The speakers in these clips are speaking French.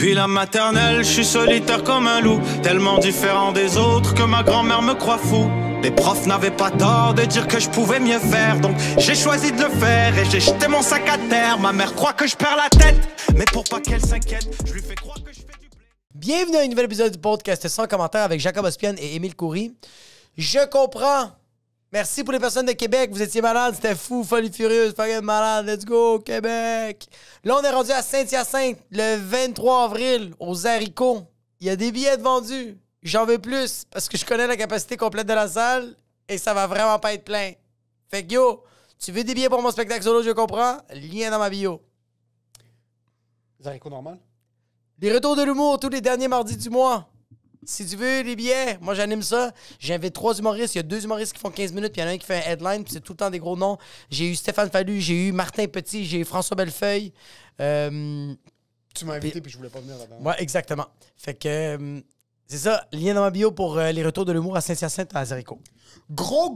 Depuis la maternelle, je suis solitaire comme un loup, tellement différent des autres que ma grand-mère me croit fou. Les profs n'avaient pas tort de dire que je pouvais mieux faire, donc j'ai choisi de le faire et j'ai jeté mon sac à terre. Ma mère croit que je perds la tête, mais pour pas qu'elle s'inquiète, je lui fais croire que je fais du blé. Bienvenue à un nouvel épisode du podcast sans commentaire avec Jacob Ospian et Émile Coury. Je comprends. Merci pour les personnes de Québec. Vous étiez malades, c'était fou, folie furieuse, fucking malade, let's go, Québec. Là, on est rendu à Saint-Hyacinthe le 23 avril, aux haricots. Il y a des billets de vendus. J'en veux plus parce que je connais la capacité complète de la salle et ça va vraiment pas être plein. Fait que yo, tu veux des billets pour mon spectacle solo, je comprends? Lien dans ma bio. Les haricots normales? Les retours de l'humour tous les derniers mardis du mois. Si tu veux les billets, moi j'anime ça. J'invite 3 humoristes. Il y a 2 humoristes qui font 15 minutes, puis il y en a un qui fait un headline, puis c'est tout le temps des gros noms. J'ai eu Stéphane Fallu, j'ai eu Martin Petit, j'ai eu François Bellefeuille. Tu m'as invité, puis je voulais pas venir là-dedans. Ouais, exactement. Fait que c'est ça, lien dans ma bio pour les retours de l'humour à Saint-Hyacinthe à Zérico. Gros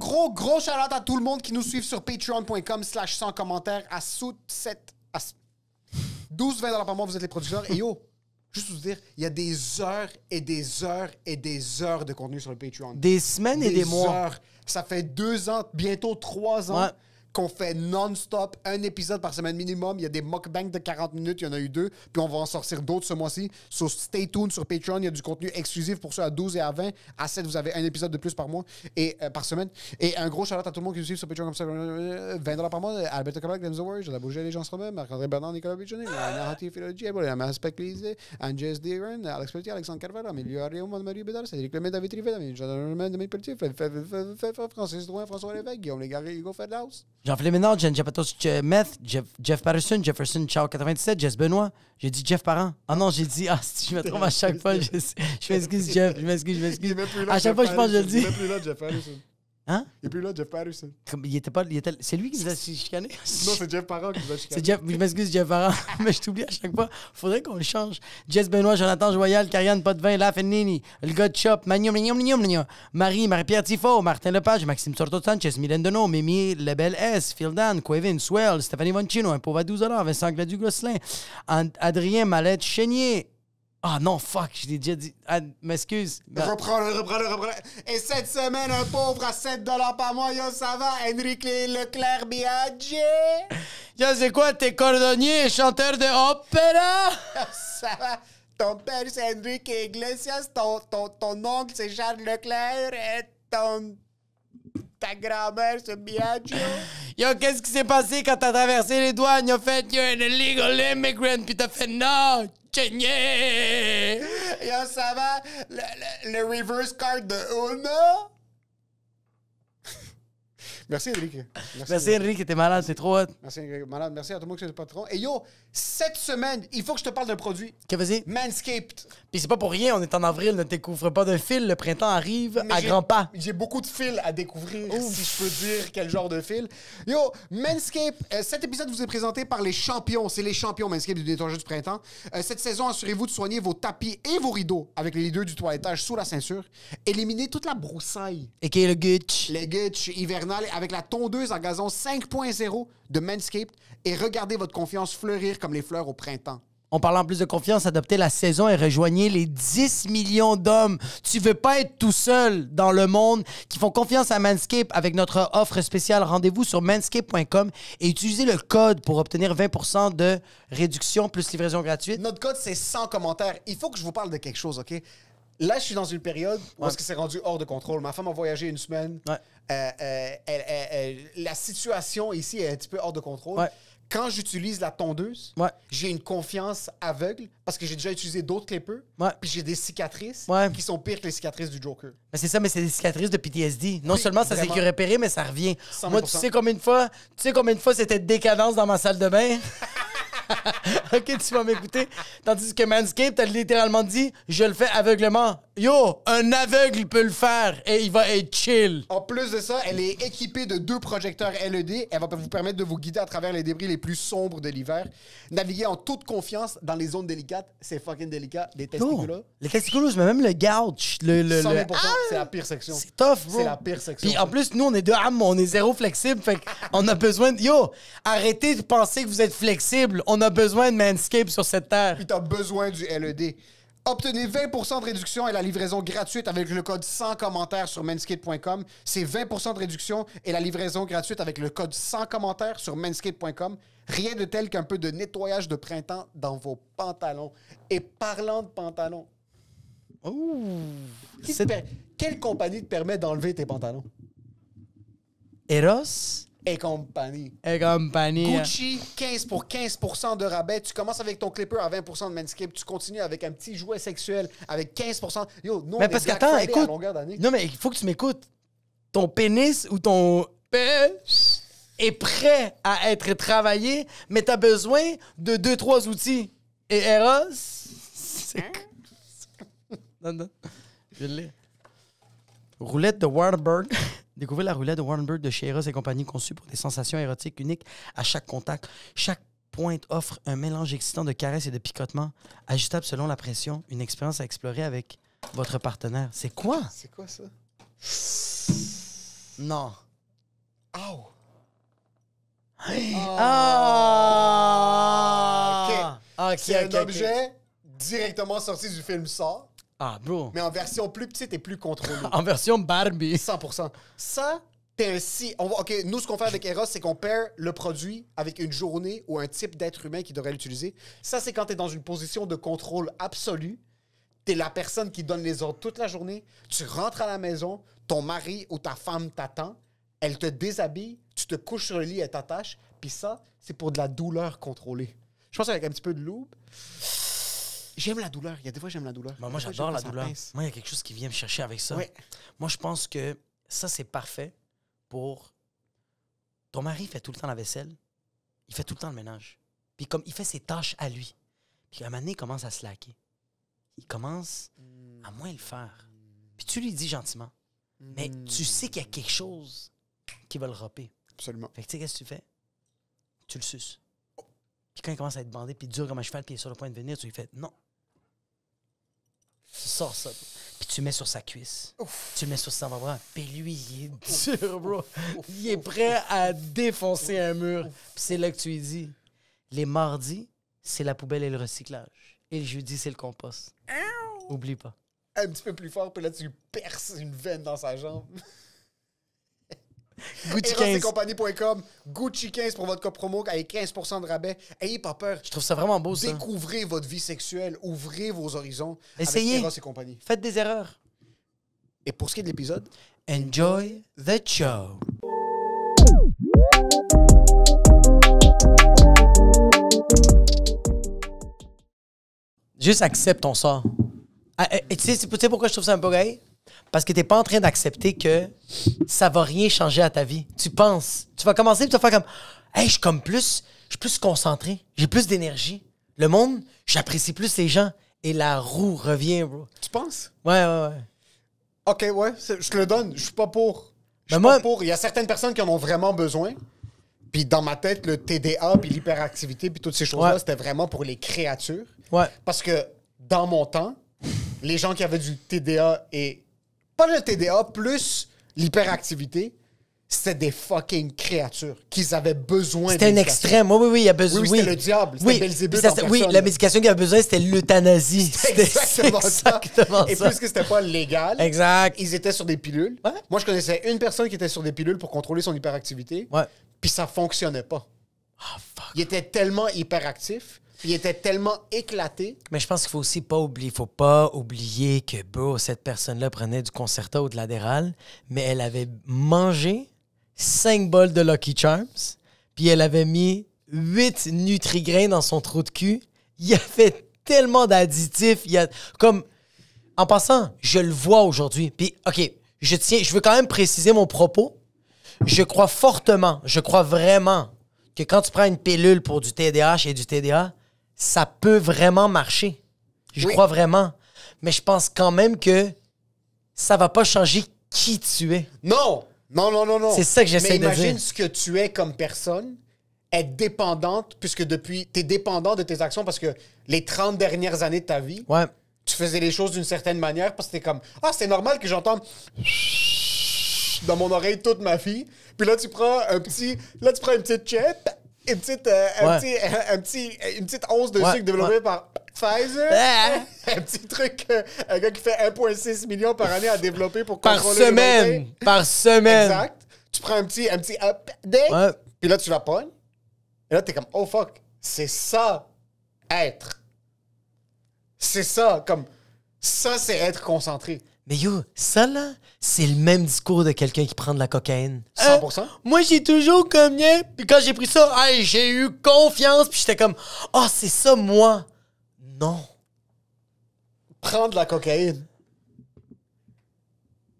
shout-out à tout le monde qui nous suit sur patreon.com/sans commentaires à 12-20$ par mois, vous êtes les producteurs. Et yo, juste vous dire, il y a des heures et des heures et des heures de contenu sur le Patreon. Des semaines et des mois. Heures. Ça fait 2 ans, bientôt 3 ans. Ouais. Qu'on fait non-stop, un épisode par semaine minimum. Il y a des mukbangs de 40 minutes, il y en a eu 2. Puis on va en sortir d'autres ce mois-ci. So stay tuned sur Patreon, il y a du contenu exclusif pour ceux à 12 et à 20. À 7, vous avez un épisode de plus par mois et par semaine. Et un gros shout-out à tout le monde qui nous suit sur Patreon comme ça. 20$ par mois. Alberto Cabac, James Award, J'ai bougé les gens se remettent. Marc-André Bernard, Nicolas Bichonnet, Nahati Philologie, Emma Speclisé, Angès Deeren, Alex Pelletier, Alexandre Carvalho, Emilio Ariel, Marie Bédard, Cédric Lemay, David Rivet, Jean-Domaine Demé Pelletier, Francis Drouin, François Lévesque, Guillaume Légaré, Hugo Fedhaus. Jean-Philippe Ménard, Jen Japatos Meth, Jeff Patterson, Jefferson Chao 97, Jess Benoît. J'ai dit Jeff Parent. Ah non, j'ai dit, je me trompe à chaque fois. Je m'excuse, Jeff. Je m'excuse. À chaque fois, je pense que je le dis. Il n'est plus là, Jeff Patterson. Hein? Il n'est plus là, Jeff Patterson. C'est lui qui nous a chicané? Non, c'est Jeff Parent qui nous a chicané. C'est Jeff, je m'excuse, Jeff Parent. Mais je t'oublie à chaque fois. Faudrait qu'on le change. Jess Benoît, Jonathan Joyal, Karianne Potvin, La Fennini, le gars de Shop, Marie-Pierre Tifo, Martin Lepage, Maxime Sorto Sanchez, Mylène Deneau, Mimi Lebel S, Phil Dan, Quevin, Swell, Stéphanie Voncino, un pauvre à 12$, Vincent Gladu-Gosselin, Adrien Mallette Chénier. Ah non, fuck, je l'ai déjà dit. M'excuse. Reprends-le. Et cette semaine, un pauvre à 7$ par mois, yo, ça va? Enrique Leclerc Biaggi? Yo, c'est quoi, t'es cordonnier et chanteur de opéra? Ça va? Ton père, c'est Enrique Iglesias, ton oncle, c'est Charles Leclerc, et ta grand-mère, c'est Biaggi. Yo, qu'est-ce qui s'est passé quand t'as traversé les douanes? Ils ont fait, you're an illegal immigrant, puis t'as fait, non, Chénier! Yo, ça va? Le reverse card de Uno? Merci, Enrique. Merci, Enrique, t'es malade, c'est trop hot. Merci, Enrique. Malade. Merci à tout le monde qui est le patron. Et yo, cette semaine, il faut que je te parle d'un produit. Qu'est-ce que vas-y? Manscaped. Puis c'est pas pour rien, on est en avril, ne découvre pas de fil, le printemps arrive à grands pas. J'ai beaucoup de fils à découvrir, si je peux dire quel genre de fil. Yo, Manscaped, cet épisode vous est présenté par les champions. C'est les champions Manscaped du nettoyage du printemps. Cette saison, assurez-vous de soigner vos tapis et vos rideaux avec les leaders du toilettage sous la ceinture. Éliminez toute la broussaille. Et qui est le Gutch? Le Gutch hivernal avec la tondeuse à gazon 5.0 de Manscaped et regardez votre confiance fleurir comme les fleurs au printemps. On parle en plus de confiance, adoptez la saison et rejoignez les 10 millions d'hommes. Tu veux pas être tout seul dans le monde qui font confiance à Manscaped avec notre offre spéciale. Rendez-vous sur manscaped.com et utilisez le code pour obtenir 20% de réduction plus livraison gratuite. Notre code, c'est 100 commentaires. Il faut que je vous parle de quelque chose, OK? Là, je suis dans une période où est-ce que c'est rendu hors de contrôle. Ma femme a voyagé 1 semaine. Ouais. La situation ici est un petit peu hors de contrôle. Ouais. Quand j'utilise la tondeuse, Ouais. j'ai une confiance aveugle parce que j'ai déjà utilisé d'autres clippers. Ouais. Puis j'ai des cicatrices Ouais. qui sont pires que les cicatrices du Joker. Mais c'est ça, mais c'est des cicatrices de PTSD. Non Oui, seulement ça s'est vraiment. repéré, mais ça revient. 100%. Moi, tu sais combien de fois c'était décadence dans ma salle de bain? OK, tu vas m'écouter. Tandis que Manscaped a littéralement dit « Je le fais aveuglement. » Yo, un aveugle peut le faire et il va être chill. En plus de ça, elle est équipée de 2 projecteurs LED. Elle va vous permettre de vous guider à travers les débris les plus sombres de l'hiver. Naviguer en toute confiance dans les zones délicates. C'est fucking délicat. Les testicules. Oh, les testicules, mais même le gouge. 100%, c'est la pire section. C'est tough, bro. C'est la pire section. Puis en plus, nous, on est 2 âmes, on est zéro flexible. Fait qu'on a besoin de... Yo, arrêtez de penser que vous êtes flexible. on a besoin de Manscaped sur cette terre. Puis t'as besoin du LED. Obtenez 20% de réduction et la livraison gratuite avec le code 100 commentaires sur manscaped.com. C'est 20% de réduction et la livraison gratuite avec le code 100 commentaires sur manscaped.com. Rien de tel qu'un peu de nettoyage de printemps dans vos pantalons. Et parlant de pantalons, quelle compagnie te permet d'enlever tes pantalons? Eros Et compagnie. et compagnie. Gucci, 15 pour 15% de rabais. Tu commences avec ton clipper à 20% de Manscaped. Tu continues avec un petit jouet sexuel avec 15%. Yo, nous, Mais on parce est Black qu'attends, Friday à écoute. longueur d'année. Non, mais il faut que tu m'écoutes. Ton pénis ou ton est prêt à être travaillé, mais t'as besoin de 2-3 outils. Et Eros, c'est... Non. Je l'ai. Roulette de Warburg. Découvrez la roulette de Warburg de chez Eros et compagnie, conçue pour des sensations érotiques uniques à chaque contact. Chaque pointe offre un mélange excitant de caresses et de picotements, ajustable selon la pression, une expérience à explorer avec votre partenaire. C'est quoi? C'est quoi ça? Non. Ow! Ah! OK, C'est un OK. objet directement sorti du film Saw, Ah, bro. mais en version plus petite et plus contrôlée. En version Barbie. 100%. Ça, t'es un si... OK, nous, ce qu'on fait avec Eros, c'est qu'on paire le produit avec une journée ou un type d'être humain qui devrait l'utiliser. Ça, c'est quand t'es dans une position de contrôle absolu. T'es la personne qui donne les ordres toute la journée. Tu rentres à la maison, ton mari ou ta femme t'attend, elle te déshabille, tu te couches sur le lit, elle t'attache, puis ça, c'est pour de la douleur contrôlée. Je pense qu'avec un petit peu de lube, j'aime la douleur. Il y a des fois, j'aime la douleur. Moi, Des fois, j'adore j'aime la quand ça douleur. pince. Moi, il y a quelque chose qui vient me chercher avec ça. Ouais. Moi, je pense que ça, c'est parfait pour... Ton mari fait tout le temps la vaisselle. Il fait tout le temps le ménage. Puis comme il fait ses tâches à lui. Puis à un moment donné, il commence à se slacker. Il commence à moins le faire. Puis tu lui dis gentiment. Mais tu sais qu'il y a quelque chose qui va le râper. Absolument. Fait que tu sais, qu'est-ce que tu fais? Tu le suces. Puis quand il commence à être bandé, puis dur comme un cheval, puis il est sur le point de venir, tu lui fais non. Tu sors ça. Puis tu le mets sur sa cuisse. Tu le mets sur son avant-bras. Puis lui, il est dur, bro. Il est prêt à défoncer un mur. Puis c'est là que tu lui dis, les mardis, c'est la poubelle et le recyclage. Et le jeudi, c'est le compost. Oublie pas. Un petit peu plus fort, puis là, tu perces une veine dans sa jambe. Gucci 15. Compagnie.com, Gucci 15 pour votre code promo avec 15% de rabais. Ayez pas peur. Je trouve ça vraiment beau, ça. Découvrez votre vie sexuelle, ouvrez vos horizons. Essayez. Avec Eros et compagnie. Faites des erreurs. Et pour ce qui est de l'épisode, Enjoy the show. Juste accepte ton sort. Et tu sais pourquoi je trouve ça un peu gay? Parce que t'es pas en train d'accepter que ça va rien changer à ta vie. Tu penses. Tu vas commencer et tu vas faire comme hey, je suis plus concentré. J'ai plus d'énergie. Le monde, j'apprécie plus les gens. Et la roue revient, bro. tu penses? Ouais. OK, ouais, je te le donne. Je suis pas pour. Je Ben suis moi- pas pour. Il y a certaines personnes qui en ont vraiment besoin. Puis dans ma tête, le TDA, puis l'hyperactivité, puis toutes ces choses-là, Ouais. c'était vraiment pour les créatures. Ouais. Parce que dans mon temps, les gens qui avaient du TDA et... Pas le TDA, plus l'hyperactivité, c'était des fucking créatures qu'ils avaient besoin C'était un d'éducation. extrême. Oui, il y a besoin. Oui, c'était le diable. C'était Belzébuth Puis ça, en oui, personne. la médication qu'il y avait besoin, c'était l'euthanasie. C'était exactement ça. exactement Et ça. puisque c'était pas légal, Exact. ils étaient sur des pilules. Ouais. Moi, je connaissais une personne qui était sur des pilules pour contrôler son hyperactivité. Ouais. Puis ça fonctionnait pas. Ah, fuck. Il était tellement hyperactif, il était tellement éclaté. Mais je pense qu'il faut aussi pas oublier. Faut pas oublier que, bro, cette personne-là prenait du Concerta ou de l'Adderall, mais elle avait mangé 5 bols de Lucky Charms, puis elle avait mis 8 Nutri-Grains dans son trou de cul. Il y avait tellement d'additifs. Il y a comme... En passant, je le vois aujourd'hui. Puis, OK, je veux quand même préciser mon propos. Je crois vraiment que quand tu prends une pilule pour du TDAH et du TDA, ça peut vraiment marcher. Je Oui. crois vraiment. Mais je pense quand même que ça va pas changer qui tu es. Non! Non. C'est ça que j'essaie de Mais imagine dire. ce que tu es comme personne, être dépendante, puisque depuis, t'es dépendant de tes actions parce que les 30 dernières années de ta vie, Ouais. tu faisais les choses d'une certaine manière parce que t'es comme, ah, c'est normal que j'entende dans mon oreille toute ma vie. Puis là, tu prends une petite chip, une petite, une petite once de Ouais, sucre développée ouais. par Pfizer. Un petit truc, un gars qui fait 1,6 million par année à développer pour Par contrôler le semaine. matin. Par semaine. Exact. Tu prends un petit update, Ouais. puis là, tu la pognes. Et là, t'es comme, oh fuck, c'est ça, être. C'est ça, comme, ça, c'est être concentré. Mais yo, ça là, c'est le même discours de quelqu'un qui prend de la cocaïne. 100%. Moi, j'ai toujours comme bien. Puis quand j'ai pris ça, hey, j'ai eu confiance. Puis j'étais comme, oh, c'est ça, moi. Non. Prendre de la cocaïne.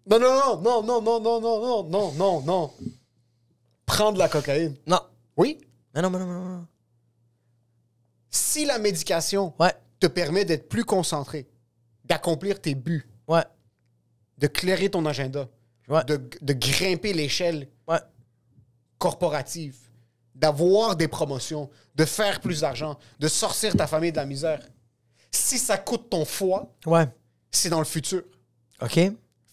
Non, non, non, non, non, non, non, non, non, non, non. Prendre de la cocaïne. Non. Oui. Mais non, mais non, mais non, mais non. Si la médication Ouais, te permet d'être plus concentré, d'accomplir tes buts, ouais, de clairer ton agenda, Ouais. de grimper l'échelle ouais. corporative, d'avoir des promotions, de faire plus d'argent, de sortir ta famille de la misère. Si ça coûte ton foie, Ouais. c'est dans le futur. OK?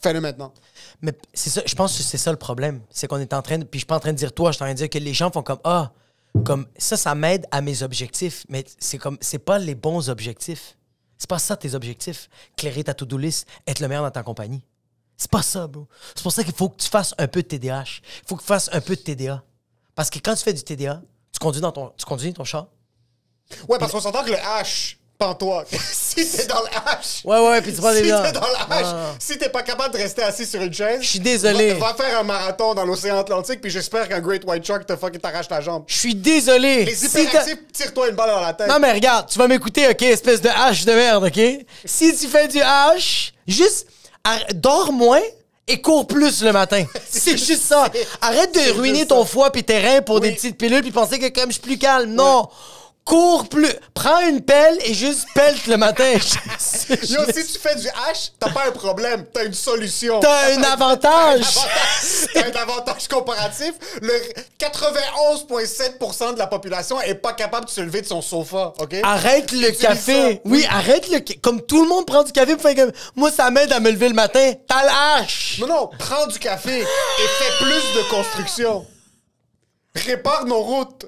Fais-le maintenant. Mais c'est ça, je pense que c'est ça le problème. C'est qu'on est en train de. Puis je suis pas en train de dire toi, je suis en train de dire que les gens font comme ah, comme ça m'aide à mes objectifs. Mais c'est comme c'est pas les bons objectifs. C'est pas ça tes objectifs. Clairer ta to-do list, être le meilleur dans ta compagnie. C'est pas ça, bro. C'est pour ça qu'il faut que tu fasses un peu de TDAH. Il faut que tu fasses un peu de TDA. Parce que quand tu fais du TDA, tu conduis ton char. Ouais, parce qu'on s'entend que le H, pends-toi. Si t'es dans le H. Ouais, puis tu prends des Si gars. t'es dans le H, Ah. si t'es pas capable de rester assis sur une chaise. Je suis désolé. Va faire un marathon dans l'océan Atlantique, puis j'espère qu'un Great White Shark te fucking t'arrache la jambe. Je suis désolé. Les Si t'as- hyperactifs, tire-toi une balle dans la tête. Non, mais regarde, tu vas m'écouter, OK, espèce de hache de merde, OK? Si tu fais du hache, juste dors moins et cours plus le matin. C'est juste ça. Arrête de c'est ruiner juste ton ça. foie puis tes reins pour des Oui. petites pilules puis penser que comme je suis plus calme. Non. Cours plus. Prends une pelle et juste pelle le matin. Yo, si tu fais du H, t'as pas un problème, t'as une solution. T'as un avantage. T'as un avantage comparatif. Le 91,7% de la population est pas capable de se lever de son sofa, OK? Arrête le Utilise café. ça. Oui, arrête le comme tout le monde prend du café pour faire comme moi ça m'aide à me lever le matin. T'as le hache. Non, non, prends du café et fais plus de construction. Répare nos routes.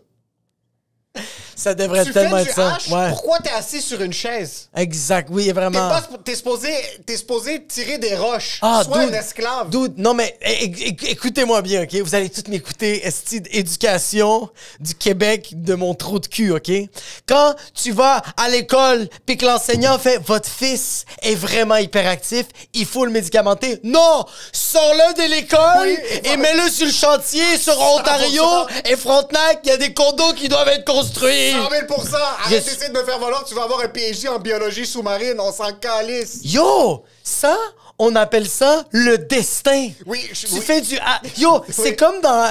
Ça devrait Tu tellement fais être du ça. H, Ouais. pourquoi t'es assis sur une chaise? Exact, oui, vraiment. T'es supposé tirer des roches. Ah, Sois un dude, esclave. Dude, non, mais écoutez-moi bien, OK? Vous allez tous m'écouter. Esti d'éducation du Québec de mon trou de cul, OK? Quand tu vas à l'école puis que l'enseignant fait « Votre fils est vraiment hyperactif, il faut le médicamenter. » Non! Sors-le de l'école Oui, et mets-le sur le chantier sur Ontario 100%. et Frontenac. Il y a des condos qui doivent être construits. 100 000 Arrête Yes. d'essayer de me faire valoir, tu vas avoir un PhD en biologie sous-marine, on s'en calisse. Yo! Ça, on appelle ça le destin. Oui, Tu fais du... Yo, c'est Oui. comme dans...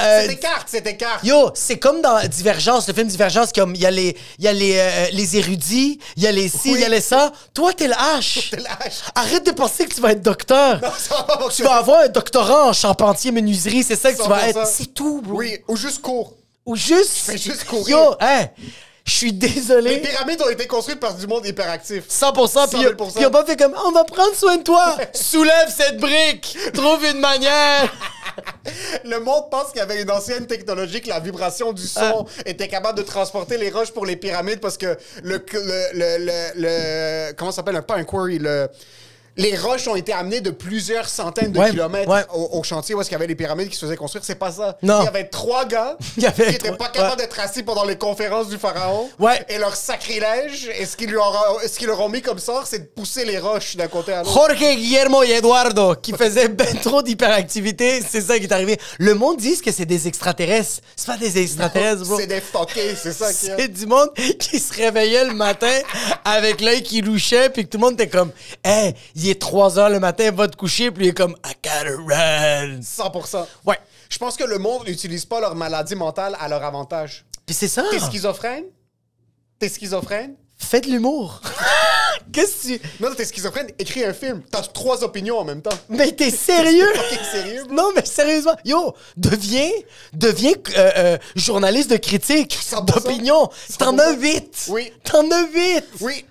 C'est tes cartes. Yo, c'est comme dans Divergence, le film Divergence, comme il y a les érudits, il y a les ci, il y a les ça. Toi, t'es le H. T'es le H. Arrête de penser que tu vas être docteur. Non, ça va pas Tu fonctionner. vas avoir un doctorat en charpentier-menuiserie, c'est ça que tu vas 100%. être. C'est tout, bro. Oui, ou juste cours. Ou juste... fais juste courir. Yo, hein, je suis Les désolé. pyramides ont été construites par du monde hyperactif. 100%, puis 100 000%. ils ont pas fait comme, on va prendre soin de toi. Soulève cette brique. Trouve une manière. Le monde pense qu'il y avait une ancienne technologie que la vibration du son était capable de transporter les roches pour les pyramides parce que comment ça s'appelle? Pas un quarry, les roches ont été amenées de plusieurs centaines de Ouais, kilomètres ouais. au chantier où est-ce qu'il y avait les pyramides qui se faisaient construire. C'est pas ça. Non. Il y avait 3 gars Il y avait qui étaient trois- pas capables ouais. d'être assis pendant les conférences du pharaon. Ouais. Et leur sacrilège, et ce qu'ils leur ont mis comme sort, c'est de pousser les roches d'un côté à l'autre. Jorge Guillermo y Eduardo, qui faisait ben trop d'hyperactivité, c'est ça qui est arrivé. Le monde dit que c'est des extraterrestres. C'est pas des extraterrestres, bro. C'est des fuckés, c'est ça qui C'est du monde qui se réveillait le matin avec l'œil qui louchait, puis que tout le monde était comme, hey, il est 3 heures le matin, va te coucher, puis il est comme, I gotta run. 100%. Ouais. Je pense que le monde n'utilise pas leur maladie mentale à leur avantage. Puis c'est ça. T'es schizophrène? T'es schizophrène? Fais de l'humour. Qu'est-ce que tu. Non, t'es schizophrène, écris un film. T'as 3 opinions en même temps. Mais t'es sérieux? Fucking sérieux, bro? Non, mais sérieusement, yo, deviens journaliste de critique, 100%. d'opinion. T'en as 8. Oui. T'en as 8. Oui.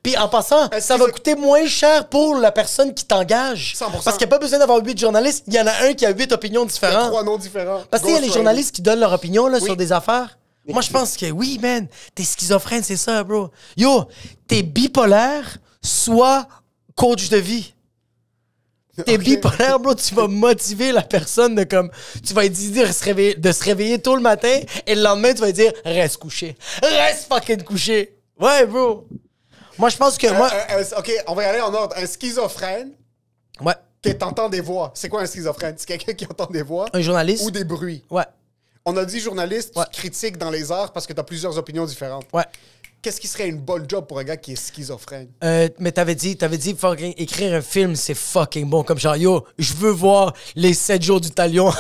Puis en passant, Est-ce ça que va c'est- coûter moins cher pour la personne qui t'engage. 100%. Parce qu'il n'y a pas besoin d'avoir 8 journalistes. Il y en a un qui a 8 opinions Il y a différentes. 3 noms différents. Parce qu'il y a les Ghostwriter. journalistes qui donnent leur opinion là, Oui. sur des affaires. Moi, je pense que oui, man. T'es schizophrène, c'est ça, bro. Yo, t'es bipolaire, soit coach de vie. T'es bipolaire, bro, tu vas motiver la personne de comme... Tu vas lui dire de se réveiller tôt le matin et le lendemain, tu vas lui dire « Reste couché. Reste fucking couché. » Ouais, bro. Moi, je pense que moi... OK, on va y aller en ordre. Un schizophrène Ouais. qui entend des voix. C'est quoi un schizophrène? C'est quelqu'un qui entend des voix Un journaliste. ou des bruits. Ouais. On a dit journaliste, Ouais. tu critiques dans les arts parce que t'as plusieurs opinions différentes. Ouais. Qu'est-ce qui serait une bonne job pour un gars qui est schizophrène? Mais t'avais dit, fucking écrire un film, c'est fucking bon. Comme genre, yo, je veux voir les 7 jours du talion.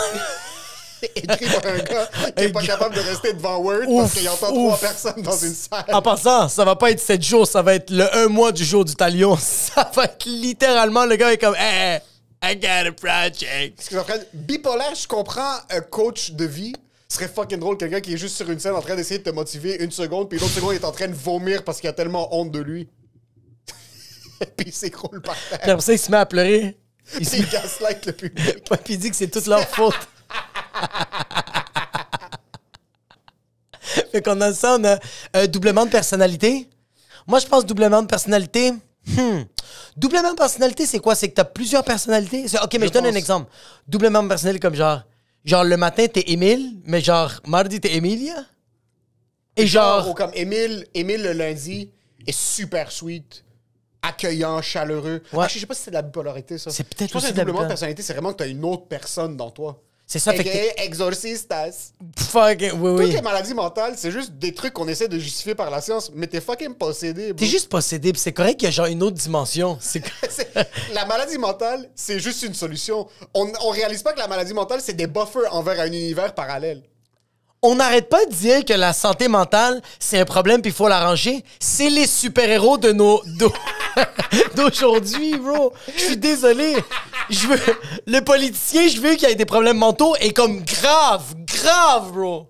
Écrit par un gars qui est pas capable de rester devant Word parce qu'il entend 3 personnes dans une salle. En passant, ça va pas être 7 jours, ça va être le 1 mois du jour du talion. Ça va être littéralement, le gars est comme, hey, I got a project. Schizophrène. Bipolaire, je comprends un coach de vie. Ce serait fucking drôle, quelqu'un qui est juste sur une scène en train d'essayer de te motiver une seconde, puis l'autre seconde, il est en train de vomir parce qu'il a tellement honte de lui. Puis il s'écroule par terre. Puis après ça, il se met à pleurer. Il gaslight le public. Ouais, puis il dit que c'est toute leur faute. Fait qu'on a ça, on a doublement de personnalité. Moi, je pense doublement de personnalité. Doublement de personnalité, c'est quoi? C'est que t'as plusieurs personnalités? OK, mais je donne un exemple. Doublement de personnalité comme genre le matin, t'es Émile, mais genre mardi, t'es Emilia. Et genre... Comme Émile le lundi est super sweet, accueillant, chaleureux. Ouais. Je sais pas si c'est de la bipolarité, ça. C'est peut-être Je pense aussi que de la doublement de bipolarité. personnalité, c'est vraiment que t'as une autre personne dans toi. C'est ça, fait que t'es... Exorcistas. Fucking... Oui, Toutes oui. les maladies mentales, c'est juste des trucs qu'on essaie de justifier par la science, mais t'es fucking possédé. bro. T'es juste possédé, pis c'est correct qu'il y a genre une autre dimension. C'est... La maladie mentale, c'est juste une solution. On réalise pas que la maladie mentale, c'est des buffers envers un univers parallèle. On n'arrête pas de dire que la santé mentale, c'est un problème puis il faut l'arranger. C'est les super-héros de d'aujourd'hui, bro. Je suis désolé. Le politicien, je veux qu'il y ait des problèmes mentaux et comme grave, bro.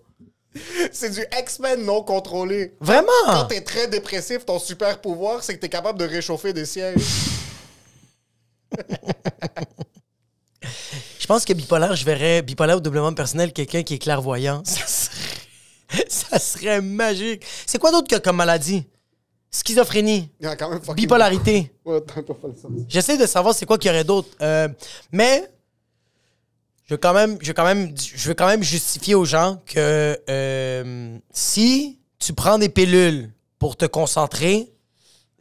C'est du X-Men non contrôlé. Vraiment? Quand t'es très dépressif, ton super pouvoir, c'est que t'es capable de réchauffer des sièges. Je pense que bipolaire, je verrais bipolaire ou doublement personnel, quelqu'un qui est clairvoyant. Ça serait magique. C'est quoi d'autre que comme maladie? Schizophrénie, Il y en a quand même fucking... bipolarité. Ouais, attends, pas le sens. J'essaie de savoir c'est quoi qu'il y aurait d'autre. Mais je veux quand même justifier aux gens que si tu prends des pilules pour te concentrer,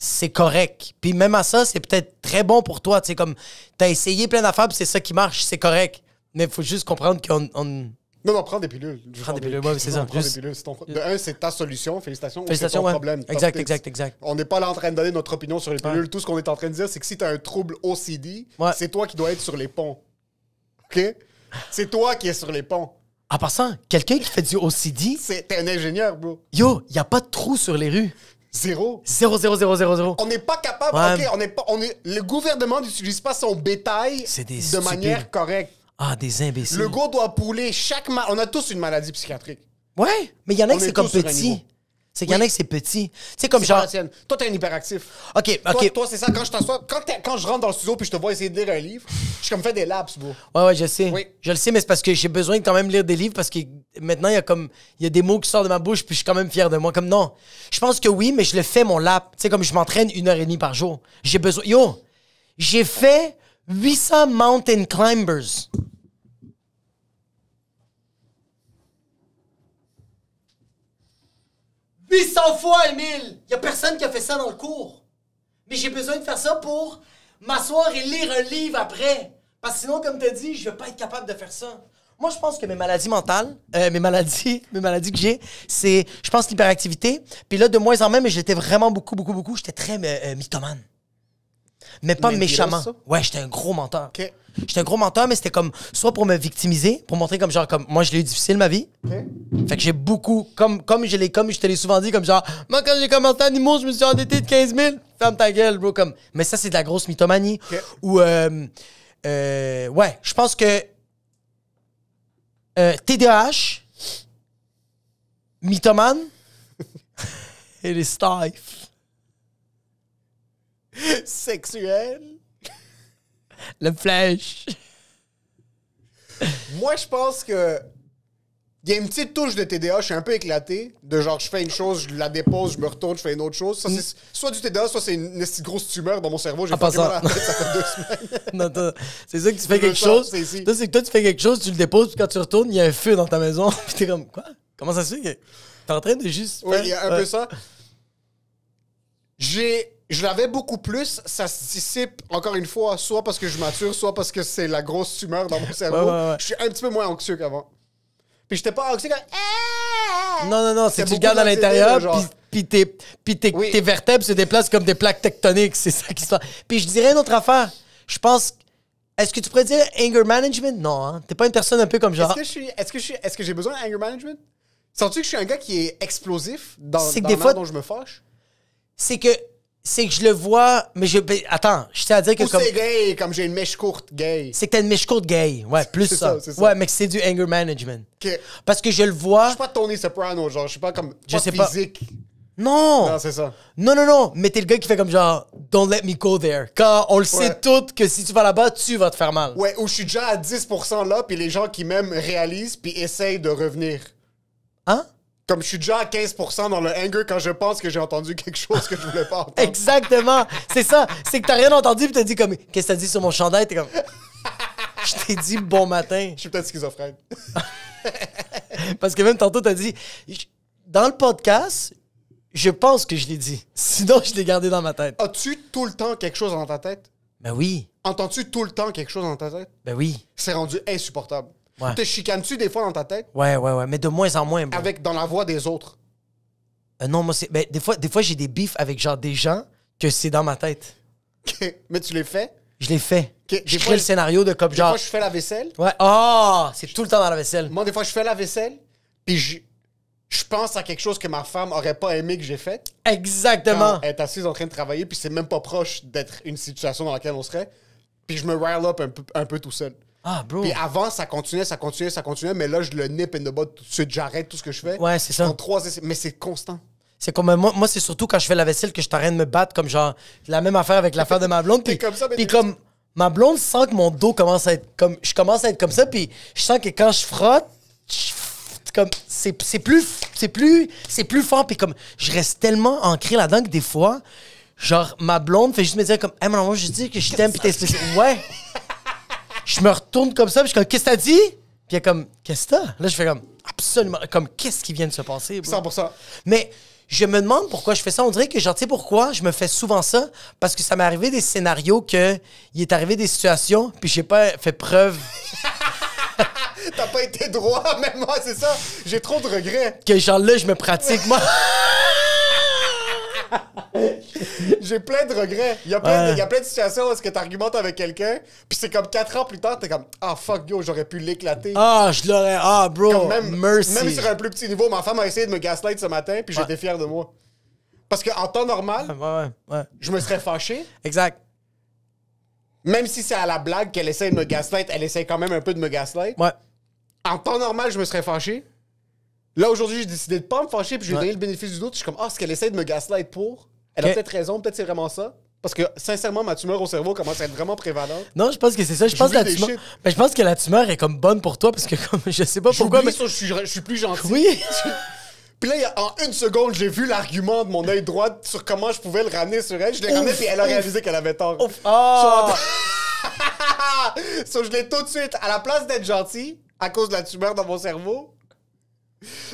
c'est correct. Puis même à ça, c'est peut-être très bon pour toi. Tu sais, comme t'as essayé plein d'affaires, puis c'est ça qui marche, c'est correct. Mais il faut juste comprendre qu'on... Non, prends des pilules. Prends des pilules, ouais, c'est ça. Prends des pilules. De un, c'est ta solution. Félicitations. Félicitations, c'est ton ouais. problème. Exact. On n'est pas là en train de donner notre opinion sur les pilules. Ouais. Tout ce qu'on est en train de dire, c'est que si t'as un trouble OCD, Ouais. c'est toi qui dois être sur les ponts. OK? C'est toi qui es sur les ponts. En passant, quelqu'un qui fait du OCD, T'es un ingénieur, bro. yo, il n'y a pas de trous sur les rues. Zéro. 0, 0, 0, 0, 0. On n'est pas capable. Ouais. OK, le gouvernement n'utilise pas son bétail C'est des de stupides. manière correcte. Ah, des imbéciles. Le gars doit pouler on a tous une maladie psychiatrique. Ouais, mais il y en a On qui est c'est comme tous sur un niveau. petit. C'est qu'il y en a qui c'est petit. Tu sais, comme C'est pas genre... la tienne. Toi, t'es un hyperactif. OK. Toi, c'est ça. Quand je t'assois, quand je rentre dans le studio puis je te vois essayer de lire un livre, je suis comme fait des laps, bro. Ouais, je sais. Oui. Je le sais, mais c'est parce que j'ai besoin de quand même lire des livres parce que maintenant, il y a des mots qui sortent de ma bouche puis je suis quand même fier de moi. Comme non. Je pense que oui, mais je le fais mon lap. Tu sais, comme je m'entraîne 1h30 par jour. J'ai besoin... Yo, j'ai fait 800 mountain climbers. « 800 fois, Émile! Il y a personne qui a fait ça dans le cours. Mais j'ai besoin de faire ça pour m'asseoir et lire un livre après. Parce que sinon, comme tu as dit, je vais pas être capable de faire ça. Moi, je pense que mes maladies mentales, mes maladies que j'ai, c'est, je pense, l'hyperactivité. Puis là, de moins en moins, mais j'étais vraiment beaucoup, j'étais très mythomane. Mais pas Mentiros, méchamment. ça? Ouais, j'étais un gros menteur. OK. J'étais un gros menteur, mais c'était comme, soit pour me victimiser, pour montrer comme genre, comme, moi, je l'ai eu difficile, ma vie. OK. Fait que j'ai beaucoup, comme je te l'ai souvent dit, comme genre, moi, quand j'ai commencé à Nimo, je me suis endetté de 15 000. Ferme ta gueule, bro. Comme, mais ça, c'est de la grosse mythomanie. Ok. Ou, ouais, je pense que TDAH, mythomane et les staffs. Sexuel. Le flèche. Moi, je pense que Il y a une petite touche de TDA, je suis un peu éclaté. De genre, je fais une chose, je la dépose, je me retourne, je fais une autre chose. Ça, c'est soit du TDA, soit c'est une grosse tumeur dans mon cerveau. J'ai pas mal à la tête, ça fait 2 semaines. Non, c'est ça que tu fais quelque chose. Toi, c'est que toi, tu fais quelque chose, tu le déposes, puis quand tu retournes, il y a un feu dans ta maison. Puis t'es comme, quoi? Comment ça se fait que t'es en train de juste. Oui, il y a un peu ça. Je l'avais beaucoup plus, ça se dissipe, encore une fois, soit parce que je mature, soit parce que c'est la grosse tumeur dans mon cerveau. Ouais. Je suis un petit peu moins anxieux qu'avant. Puis j'étais pas anxieux comme... Non, c'est que tu le gardes à l'intérieur, puis tes vertèbres se déplacent comme des plaques tectoniques. C'est ça qui se passe. Puis je dirais une autre affaire. Je pense... Est-ce que tu pourrais dire anger management? Non, hein? T'es pas une personne un peu comme genre... Est-ce que j'ai besoin d'anger management? Sens-tu que je suis un gars qui est explosif dans C'est que la des manière fois- dont je me fâche? C'est que je le vois, mais attends, je tiens à dire que Ou comme... c'est gay, comme j'ai une mèche courte, gay. C'est que t'as une mèche courte gay. Ouais, plus C'est ça. ça, c'est ça. Ouais, mais que c'est du anger management. Ok. Parce que je le vois... Je suis pas Tony Soprano, genre, je suis pas comme... Je sais pas. physique. Non! Non, c'est ça. Non, mais t'es le gars qui fait comme genre « Don't let me go there ». Quand on le sait Ouais. tout que si tu vas là-bas, tu vas te faire mal. Ouais, où je suis déjà à 10% là, puis les gens qui m'aiment réalisent, puis essayent de revenir. Hein? Comme je suis déjà à 15% dans le anger quand je pense que j'ai entendu quelque chose que je voulais pas entendre. Exactement. C'est ça. C'est que t'as rien entendu puis t'as dit comme « Qu'est-ce que t'as dit sur mon chandail? » T'es comme « Je t'ai dit bon matin. Je suis peut-être schizophrène. » Parce que même tantôt, t'as dit « Dans le podcast, je pense que je l'ai dit. Sinon, je l'ai gardé dans ma tête. As-tu tout le temps quelque chose dans ta tête? » Ben oui. Entends-tu tout le temps quelque chose dans ta tête? Ben oui. C'est rendu insupportable. Ouais. Te chicanes-tu des fois dans ta tête? Ouais. Mais de moins en moins, bro. Dans la voix des autres. Non, moi, c'est... Ben, des fois, j'ai des bifs avec genre des gens que c'est dans ma tête. Ok. Mais tu les fais? Je l'ai fait. Ok, Je des crée fois- le scénario de comme Des genre... fois, je fais la vaisselle. Ouais. Ah! C'est tout le temps dans la vaisselle. Moi, des fois, je fais la vaisselle, puis je pense à quelque chose que ma femme aurait pas aimé que j'ai fait. Exactement. Quand elle est assise en train de travailler, puis c'est même pas proche d'être une situation dans laquelle on serait. Puis je me rile up un peu tout seul. Ah, bro. Puis avant, ça continuait, mais là, je le nip in the bud tout de suite. J'arrête tout ce que je fais. Ouais, c'est ça. Je prends 3 essais, mais c'est constant. C'est comme moi c'est surtout quand je fais la vaisselle que je t'arrête de me battre comme genre la même affaire avec l'affaire de ma blonde. T'es Puis comme ça, mais puis t'es- comme ma blonde sent que mon dos commence à être comme je commence à être comme ça puis je sens que quand je frotte comme c'est plus fort puis comme je reste tellement ancré là-dedans que des fois genre ma blonde fait juste me dire comme hey maman je dis que je t'aime puis t'es spécial. Ouais. Je me retourne comme ça puis je suis comme qu'est-ce que t'as dit? Puis elle est comme qu'est-ce que t'as? Là je fais comme absolument comme qu'est-ce qui vient de se passer? Bro? 100%. Mais je me demande pourquoi je fais ça. On dirait que, genre, tu sais pourquoi je me fais souvent ça? Parce que ça m'est arrivé des scénarios que il est arrivé des situations, puis j'ai pas fait preuve T'as pas été droit, même moi, c'est ça. J'ai trop de regrets. que, genre, là, je me pratique, moi. J'ai plein de regrets. Il y a plein de situations où est-ce que t'argumentes avec quelqu'un, puis c'est comme 4 ans plus tard, t'es comme « Ah, fuck, yo, j'aurais pu l'éclater. » Ah, je l'aurais. Ah, bro. Comme Merci. Même sur un plus petit niveau, ma femme a essayé de me gaslight ce matin, puis j'étais fier de moi. Parce qu'en temps normal, Ouais. je me serais fâché. Exact. Même si c'est à la blague qu'elle essaie de me gaslight, elle essaie quand même un peu de me gaslight. Ouais. En temps normal, je me serais fâché. Là, aujourd'hui, j'ai décidé de pas me fâcher, puis je lui ai donné le bénéfice du doute. Je suis comme, ah, ce qu'elle essaie de me gaslight pour. Elle a Ok. peut-être raison, peut-être c'est vraiment ça. Parce que, sincèrement, ma tumeur au cerveau commence à être vraiment prévalente. Non, je pense que c'est ça. Je pense que la J'oublie des tumeur. shit. Mais je pense que la tumeur est comme bonne pour toi parce que, comme, je sais pas pourquoi. J'oublie Mais... ça, je suis plus gentil. Oui. Puis là, en 1 seconde, j'ai vu l'argument de mon œil droit sur comment je pouvais le ramener sur elle. Je l'ai ramené, puis elle a réalisé qu'elle avait tort. Ah. So, je l'ai tout de suite, à la place d'être gentil, à cause de la tumeur dans mon cerveau,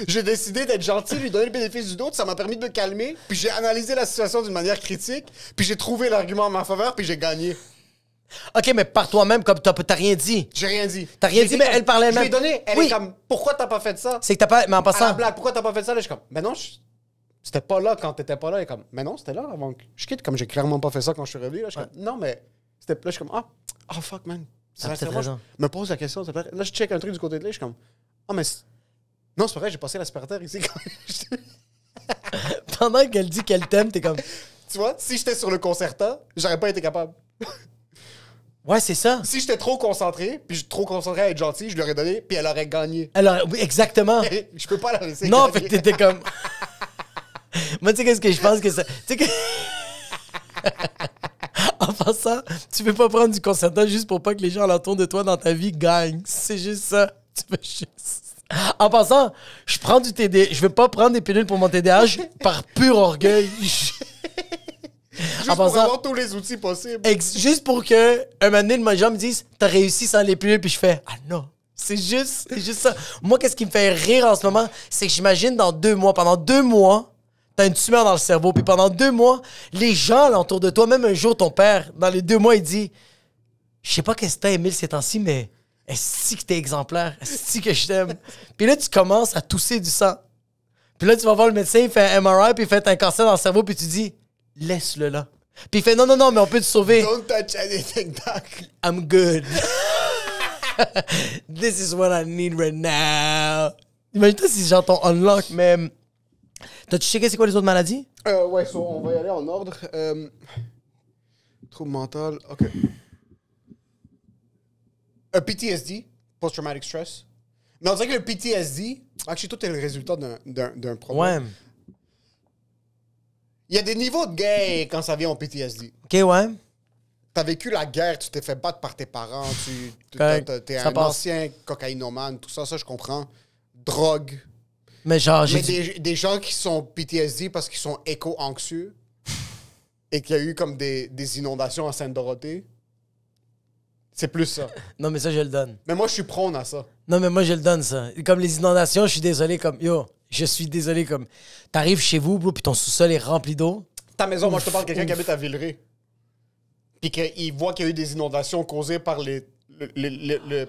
j'ai décidé d'être gentil, lui donner le bénéfice du doute. Ça m'a permis de me calmer. Puis j'ai analysé la situation d'une manière critique. Puis j'ai trouvé l'argument en ma faveur, puis j'ai gagné. OK, mais par toi-même, comme t'as rien dit. J'ai rien dit. T'as rien J'ai dit, mais comme- elle parlait Je lui ai elle-même. donné. Elle Oui. est comme, pourquoi t'as pas fait ça? C'est que t'as pas. Mais en À la passant. blague, pourquoi t'as pas fait ça? Là, je suis comme, mais non, c'était pas là quand t'étais pas là. Elle est comme, mais non, c'était là avant que je quitte. Comme j'ai clairement pas fait ça quand je suis revenu. Là, je suis comme, non, mais c'était là, je suis comme, ah, fuck, man. T'as peut-être Sincèrement, raison. je me pose la question. Là, je check un truc du côté de là. Je suis comme, mais non, c'est pas vrai, j'ai passé l'aspirateur ici. Pendant qu'elle dit qu'elle t'aime, t'es comme. Tu vois, si j'étais sur le concertant, j'aurais pas été capable. Ouais, c'est ça. Si j'étais trop concentré, puis trop concentré à être gentil, je lui aurais donné, puis elle aurait gagné. Alors, oui, exactement. Je peux pas la laisser Non, gagner. fait que t'étais comme. Moi, tu sais, qu'est-ce que je pense que ça. Tu sais que. En passant, tu veux pas prendre du concertant juste pour pas que les gens alentour de toi dans ta vie gagnent. C'est juste ça. Tu veux juste. En passant, je prends du TDAH. Je veux pas prendre des pilules pour mon TDAH par pur orgueil. Juste En pour passant, avoir tous les outils possibles. juste pour que un moment donné, les gens me disent t'as réussi sans les pilules, puis je fais ah non. C'est juste ça. Moi, qu'est-ce qui me fait rire en ce moment, c'est que j'imagine pendant 2 mois, t'as une tumeur dans le cerveau, puis pendant 2 mois, les gens là, autour de toi, même un jour, ton père, dans les 2 mois, il dit je sais pas qu'est-ce que t'as, Émile, ces temps-ci, mais est-ce que t'es exemplaire? Est-ce que je t'aime? Puis là, tu commences à tousser du sang. Puis là, tu vas voir le médecin, il fait un MRI, puis il fait un cancer dans le cerveau, puis tu dis laisse-le là. Puis il fait non, mais on peut te sauver. Don't touch anything, doc. I'm good. This is what I need right now. Imagine-toi si genre ton unlock, mais. T'as-tu checké c'est quoi les autres maladies? Ouais, on va y aller en ordre. Trouble mental, ok. PTSD, post-traumatic stress. Mais on dirait que le PTSD, actually, tout est le résultat d'un problème. Ouais. Il y a des niveaux de guerre quand ça vient au PTSD. Ok, ouais. T'as vécu la guerre, tu t'es fait battre par tes parents, t'es Ça un passe. ancien cocaïnomane, tout ça, je comprends. Drogue. Mais genre, Mais des gens qui sont PTSD parce qu'ils sont éco-anxieux et qu'il y a eu comme des inondations à Sainte-Dorothée, c'est plus ça. Non, mais ça, je le donne. Mais moi, je suis prône à ça. Non, mais moi, je le donne, ça. Comme les inondations, je suis désolé, comme. Yo, je suis désolé, comme. T'arrives chez vous, bro, puis ton sous-sol est rempli d'eau. Ta maison, moi, je te parle de quelqu'un qui habite à Villeray. Puis qu'il voit qu'il y a eu des inondations causées par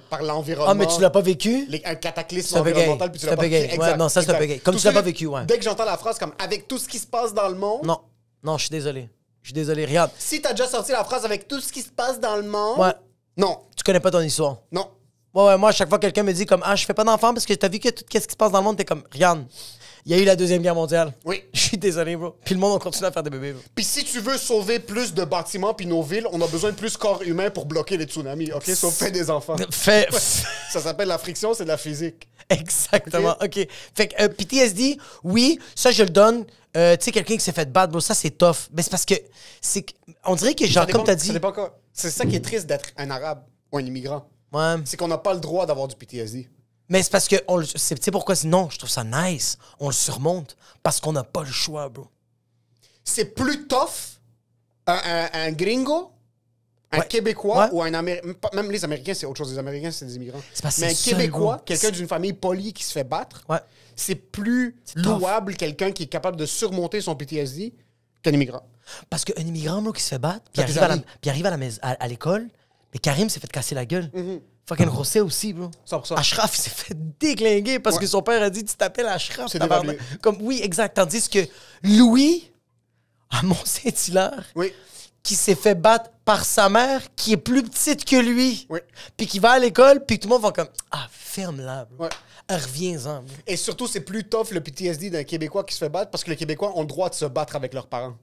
par l'environnement. Ah, mais tu l'as pas vécu? Un cataclysme C'est un peu gay. environnemental, puis tu C'est l'as un pas peu gay. vécu. Ouais, Exact, non, ça, c'est un peu exact. gay. Comme Tout tu l'as ça, pas vécu, ouais. Dès que j'entends la phrase comme « avec tout ce qui se passe dans le monde », Non, je suis désolé. Je suis désolé, regarde. si t'as déjà sorti la phrase « avec tout ce qui se passe dans le monde Ouais. Non, Tu connais pas ton histoire. non. Ouais, moi, à chaque fois que quelqu'un me dit comme ah, je fais pas d'enfant parce que t'as vu que tout ce qui se passe dans le monde, t'es comme regarde, il y a eu la Deuxième Guerre mondiale. Oui. Je suis désolé, bro. Puis le monde, on continue à faire des bébés, bro. Puis si tu veux sauver plus de bâtiments puis nos villes, on a besoin de plus de corps humains pour bloquer les tsunamis, OK? Sauf fait des enfants. Fait. Ça s'appelle la friction, c'est de la physique. Exactement, OK. Fait que PTSD, oui, ça, je le donne. Tu sais, quelqu'un qui s'est fait battre, bro, ça, c'est tough. Mais c'est parce que, on dirait que, genre, Ça dépend- comme t'as dit. ça dépend quoi. C'est ça qui est triste d'être un arabe ou un immigrant. Ouais. C'est qu'on n'a pas le droit d'avoir du PTSD. Mais c'est parce que, tu sais pourquoi? Non, je trouve ça nice. On le surmonte. Parce qu'on n'a pas le choix, bro. C'est plus tough un gringo, un Ouais. Québécois Ouais. ou un Américain. Même les Américains, c'est autre chose. Les Américains, c'est des immigrants. C'est parce que Mais un c'est seul, Québécois, gros. quelqu'un d'une famille polie qui se fait battre, Ouais. c'est plus C'est tough. louable quelqu'un qui est capable de surmonter son PTSD qu'un immigrant. Parce qu'un immigrant, bro, qui se fait battre, puis T'as des arrive, amis. puis arrive à l'école, mais Karim s'est fait casser la gueule. Fucking José aussi, bro. 100%. Ashraf, il s'est fait déglinguer parce que son père a dit tu t'appelles Ashraf. C'est tabarnak. dévalué. Comme, oui, exact. Tandis que Louis, à Mont-Saint-Hilaire, Oui. qui s'est fait battre par sa mère, qui est plus petite que lui, Oui. puis qui va à l'école, puis tout le monde va comme ah, ferme-la, bro. Ouais. Reviens-en, bro. Et surtout, c'est plus tough le PTSD d'un Québécois qui se fait battre parce que les Québécois ont le droit de se battre avec leurs parents.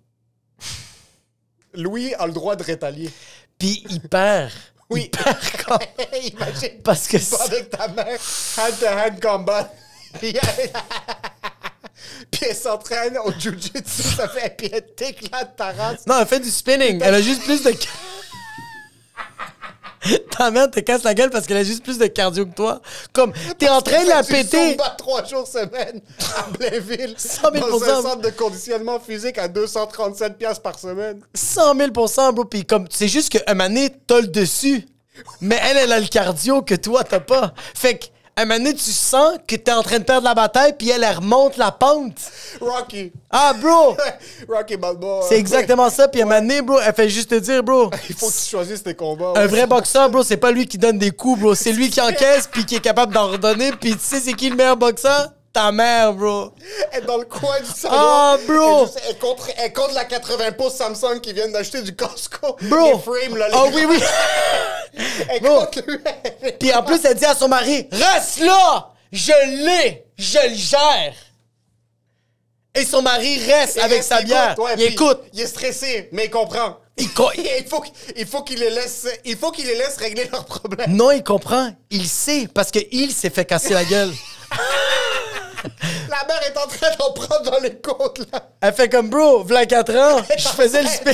Louis a le droit de rétalier. Puis il perd. Oui. Il perd quand... Imagine. Parce que tu vas avec ta mère, hand-to-hand combat. Puis elle s'entraîne au jiu-jitsu, ça fait, puis elle t'éclate ta race. Non, elle fait du spinning. Elle a juste plus de... Ta mère te casse la gueule parce qu'elle a juste plus de cardio que toi. Comme, t'es en train de la péter. Tu combats 3 jours semaine à Blainville 100 000 dans un centre de conditionnement physique à 237 piastres par semaine. 100 000 bro. Puis comme, c'est juste qu'un moment donné, t'as le dessus. Mais elle a le cardio que toi, t'as pas. Fait que, un moment donné, tu sens que t'es en train de perdre la bataille, puis elle remonte la pente. Rocky. Ah, bro! Rocky Balboa. C'est exactement ça. Puis un moment donné, bro, elle fait juste te dire, bro. Il faut que tu choisisses tes combats. Un vrai boxeur, bro, c'est pas lui qui donne des coups, bro. C'est lui qui encaisse, puis qui est capable d'en redonner. Puis tu sais, c'est qui le meilleur boxeur? Ta mère, bro. Elle est dans le coin du salon. Ah, bro. Elle contre la 80 pouces Samsung qui viennent d'acheter du Costco. Bro. Les frames, là. Oh oui, oui. Elle Bro. contre lui. Puis en plus, elle dit à son mari, reste là! Je l'ai! Je le gère! Et son mari reste avec reste, sa il bière. écoute, ouais, Il puis écoute. Il est stressé, mais il comprend. Il faut qu'il les laisse régler leurs problèmes. Non, il comprend. Il sait, parce qu'il s'est fait casser la gueule. La mère est en train d'en prendre dans les côtes, là. Elle fait comme, bro, v'là 4 ans, je faisais le spin.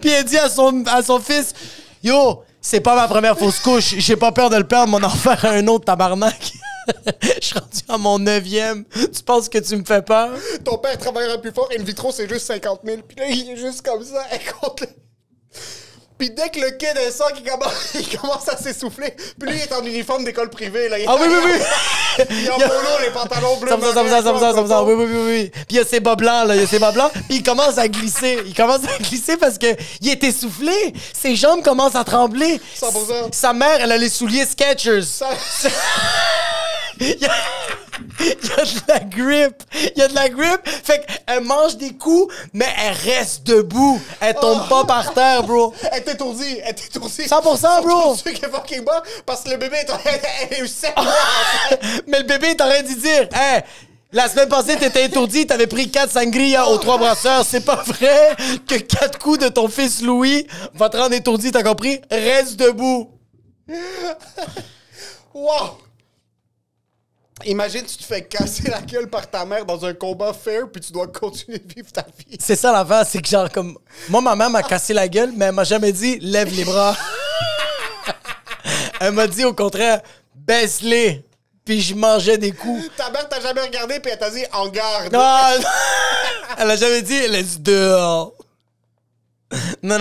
Puis elle dit à son fils, yo, c'est pas ma première fausse couche. J'ai pas peur de le perdre, mon enfant a un autre tabarnak. Je suis rendu à mon 9e. Tu penses que tu me fais peur? Ton père travaillera plus fort, In Vitro, c'est juste 50 000. Puis là, il est juste comme ça, Puis dès que le kid est ça, il commence à s'essouffler. Puis lui, il est en uniforme d'école privée. Là. Ah oui. Il a en polo, les pantalons bleus. Ça me sent. Oui. Puis il y a ses bas blancs, là. Puis il commence à glisser. Parce que il est essoufflé. Ses jambes commencent à trembler. 100%. Sa mère, elle a les souliers Skechers. Il y a de la grippe. Fait qu'elle mange des coups, mais elle reste debout. Elle tombe pas par terre, bro. Elle est étourdie. 100%, bro. C'est qui est fucking bas parce que le bébé est eu 7 mois. Mais le bébé est en train de dire, hey, la semaine passée, t'étais étourdi, t'avais pris 4 sangria aux 3 brasseurs. C'est pas vrai que 4 coups de ton fils Louis va te rendre étourdi, t'as compris? Reste debout. Wow! Imagine, tu te fais casser la gueule par ta mère dans un combat fair, puis tu dois continuer de vivre ta vie. C'est ça l'affaire, c'est que genre comme... Moi, ma mère m'a cassé la gueule, mais elle m'a jamais dit « lève les bras ». Elle m'a dit au contraire « baisse-les ». Puis je mangeais des coups. Ta mère t'a jamais regardé, puis elle t'a dit « en garde ». Non, elle a jamais dit « elle a dit dehors ». Non.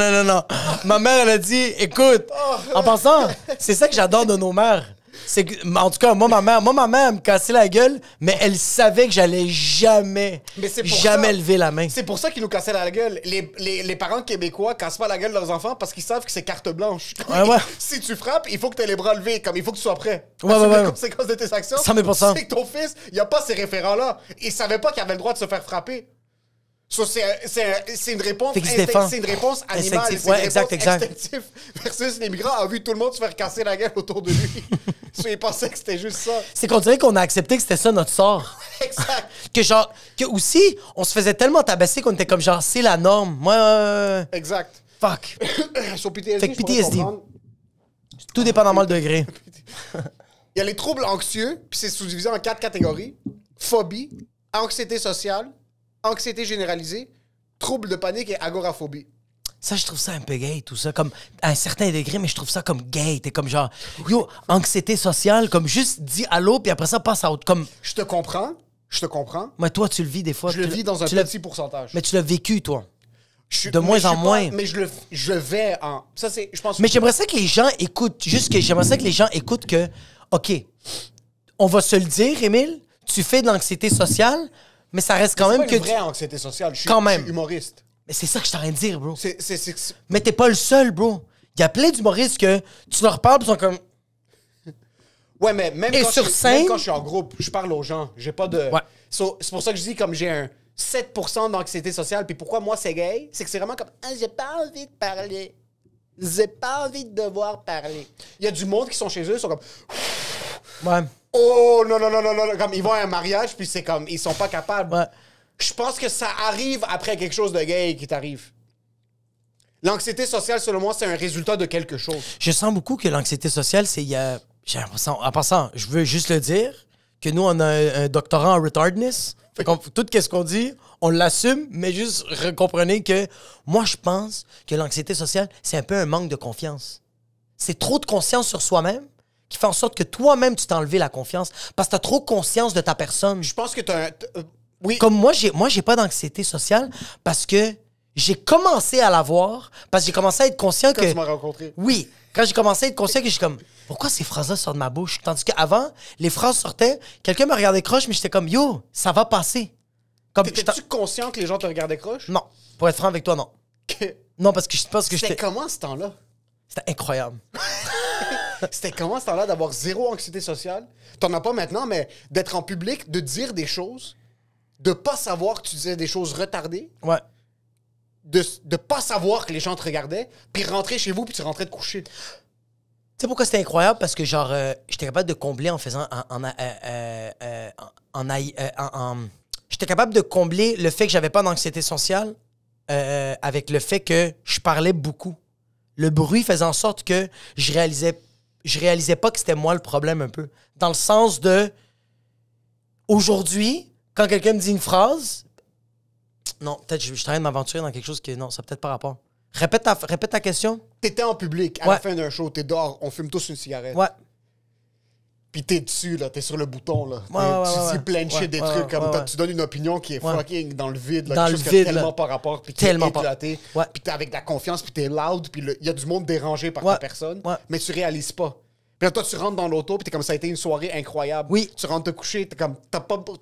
Ma mère, elle a dit « écoute, en passant, c'est ça que j'adore de nos mères. » C'est que, en tout cas, moi, ma mère, elle me cassait la gueule, mais elle savait que j'allais jamais lever la main. C'est pour ça qu'ils nous cassaient la gueule. Les parents québécois cassent pas la gueule de leurs enfants parce qu'ils savent que c'est carte blanche. Ouais. Si tu frappes, il faut que tu aies les bras levés, comme il faut que tu sois prêt. Ouais. Les conséquences de tes actions, 100%. c'est que ton fils, il a pas ces référents-là. Il savait pas qu'il avait le droit de se faire frapper. So, c'est une réponse c'est une réponse animale. Instinctif. Ouais, exact. Instinctif versus l'immigrant a vu tout le monde se faire casser la gueule autour de lui. So, il pensait que c'était juste ça. C'est qu'on dirait qu'on a accepté que c'était ça notre sort. Exact. Que aussi, on se faisait tellement tabasser qu'on était comme genre, c'est la norme. Moi, Exact. fuck. Sur PTSD, Fait que PTSD. Tout dépendamment le degré. Il y a les troubles anxieux, puis c'est sous-divisé en 4 catégories. Phobie, anxiété sociale, anxiété généralisée, troubles de panique et agoraphobie. Ça, je trouve ça un peu gay, tout ça. Comme, à un certain degré, mais je trouve ça comme gay. T'es comme genre, yo, anxiété sociale, comme juste dis allô, puis après ça, passe à autre. Comme... Je te comprends. Mais toi, tu le vis des fois. Je le vis dans un petit pourcentage. Mais tu l'as vécu, toi. De moins en moins. Mais je vais en... Ça, c'est... Je pense... Mais j'aimerais ça que les gens écoutent. J'aimerais ça que les gens écoutent que, OK, on va se le dire, Émile, tu fais de l'anxiété sociale, mais ça reste quand même pas que... une vraie anxiété sociale. Je suis humoriste. Mais c'est ça que je suis en train de dire, bro. C'est... Mais t'es pas le seul, bro. Il y a plein d'humoristes que tu leur parles, ils sont comme... Ouais, mais même quand je suis en groupe, je parle aux gens. J'ai pas de... Ouais. C'est pour ça que je dis comme j'ai un 7% d'anxiété sociale. Puis pourquoi moi c'est gay? C'est que c'est vraiment comme j'ai pas envie de parler. J'ai pas envie de devoir parler. Il y a du monde qui sont chez eux, ils sont comme... Ouais. Oh non. Comme ils vont à un mariage, puis c'est comme ils sont pas capables. Ouais. Je pense que ça arrive après quelque chose de gay qui t'arrive. L'anxiété sociale, selon moi, c'est un résultat de quelque chose. Je sens beaucoup que l'anxiété sociale, c'est... J'ai l'impression... En passant, je veux juste le dire, que nous, on a un doctorat en retardness. Fait qu'on, tout ce qu'on dit, on l'assume, mais juste comprenez que moi, je pense que l'anxiété sociale, c'est un peu un manque de confiance. C'est trop de conscience sur soi-même qui fait en sorte que toi-même, tu t'es enlevé la confiance parce que tu as trop conscience de ta personne. Je pense que t'as un... oui. Comme moi, j'ai pas d'anxiété sociale parce que j'ai commencé à l'avoir, parce que j'ai commencé à être conscient Quand que... tu m'as rencontré. Oui, quand j'ai commencé à être conscient que je suis comme... Pourquoi ces phrases-là sortent de ma bouche? Tandis qu'avant, les phrases sortaient, quelqu'un me regardait croche, mais j'étais comme, yo, ça va passer. T'étais-tu conscient que les gens te regardaient croche? Non. Pour être franc avec toi, non. Non, parce que je pense que C'était comment ce temps-là? C'était incroyable. C'était comment ce temps-là d'avoir zéro anxiété sociale? T'en as pas maintenant, mais d'être en public, de dire des choses, de pas savoir que tu disais des choses retardées, Ouais. de pas savoir que les gens te regardaient, puis rentrer chez vous, puis tu rentrais te coucher. Tu sais pourquoi c'était incroyable? Parce que, genre, j'étais capable de combler en faisant... J'étais capable de combler le fait que j'avais pas d'anxiété sociale avec le fait que je parlais beaucoup. Le bruit faisait en sorte que je réalisais pas que c'était moi le problème un peu. Dans le sens de... Aujourd'hui, quand quelqu'un me dit une phrase... Non, peut-être je suis en train de m'aventurer dans quelque chose qui... Non, ça n'a peut-être pas rapport. Répète ta question. T'étais en public, à la fin d'un show, t'es dehors, on fume tous une cigarette. Ouais. Puis t'es dessus, là, t'es sur le bouton, là. Ouais, tu dis plein de shit, des trucs, comme tu donnes une opinion qui est fucking dans le vide, là, Dans quelque le chose qui a vide, tellement là. pas rapport, puis qui est Tellement éclaté, pas. Ouais. puis t'es avec de la confiance, puis t'es loud, puis il y a du monde dérangé par ta personne, mais tu réalises pas. Puis là, toi, tu rentres dans l'auto, puis t'es comme ça a été une soirée incroyable. Oui. Tu rentres te coucher, t'es comme,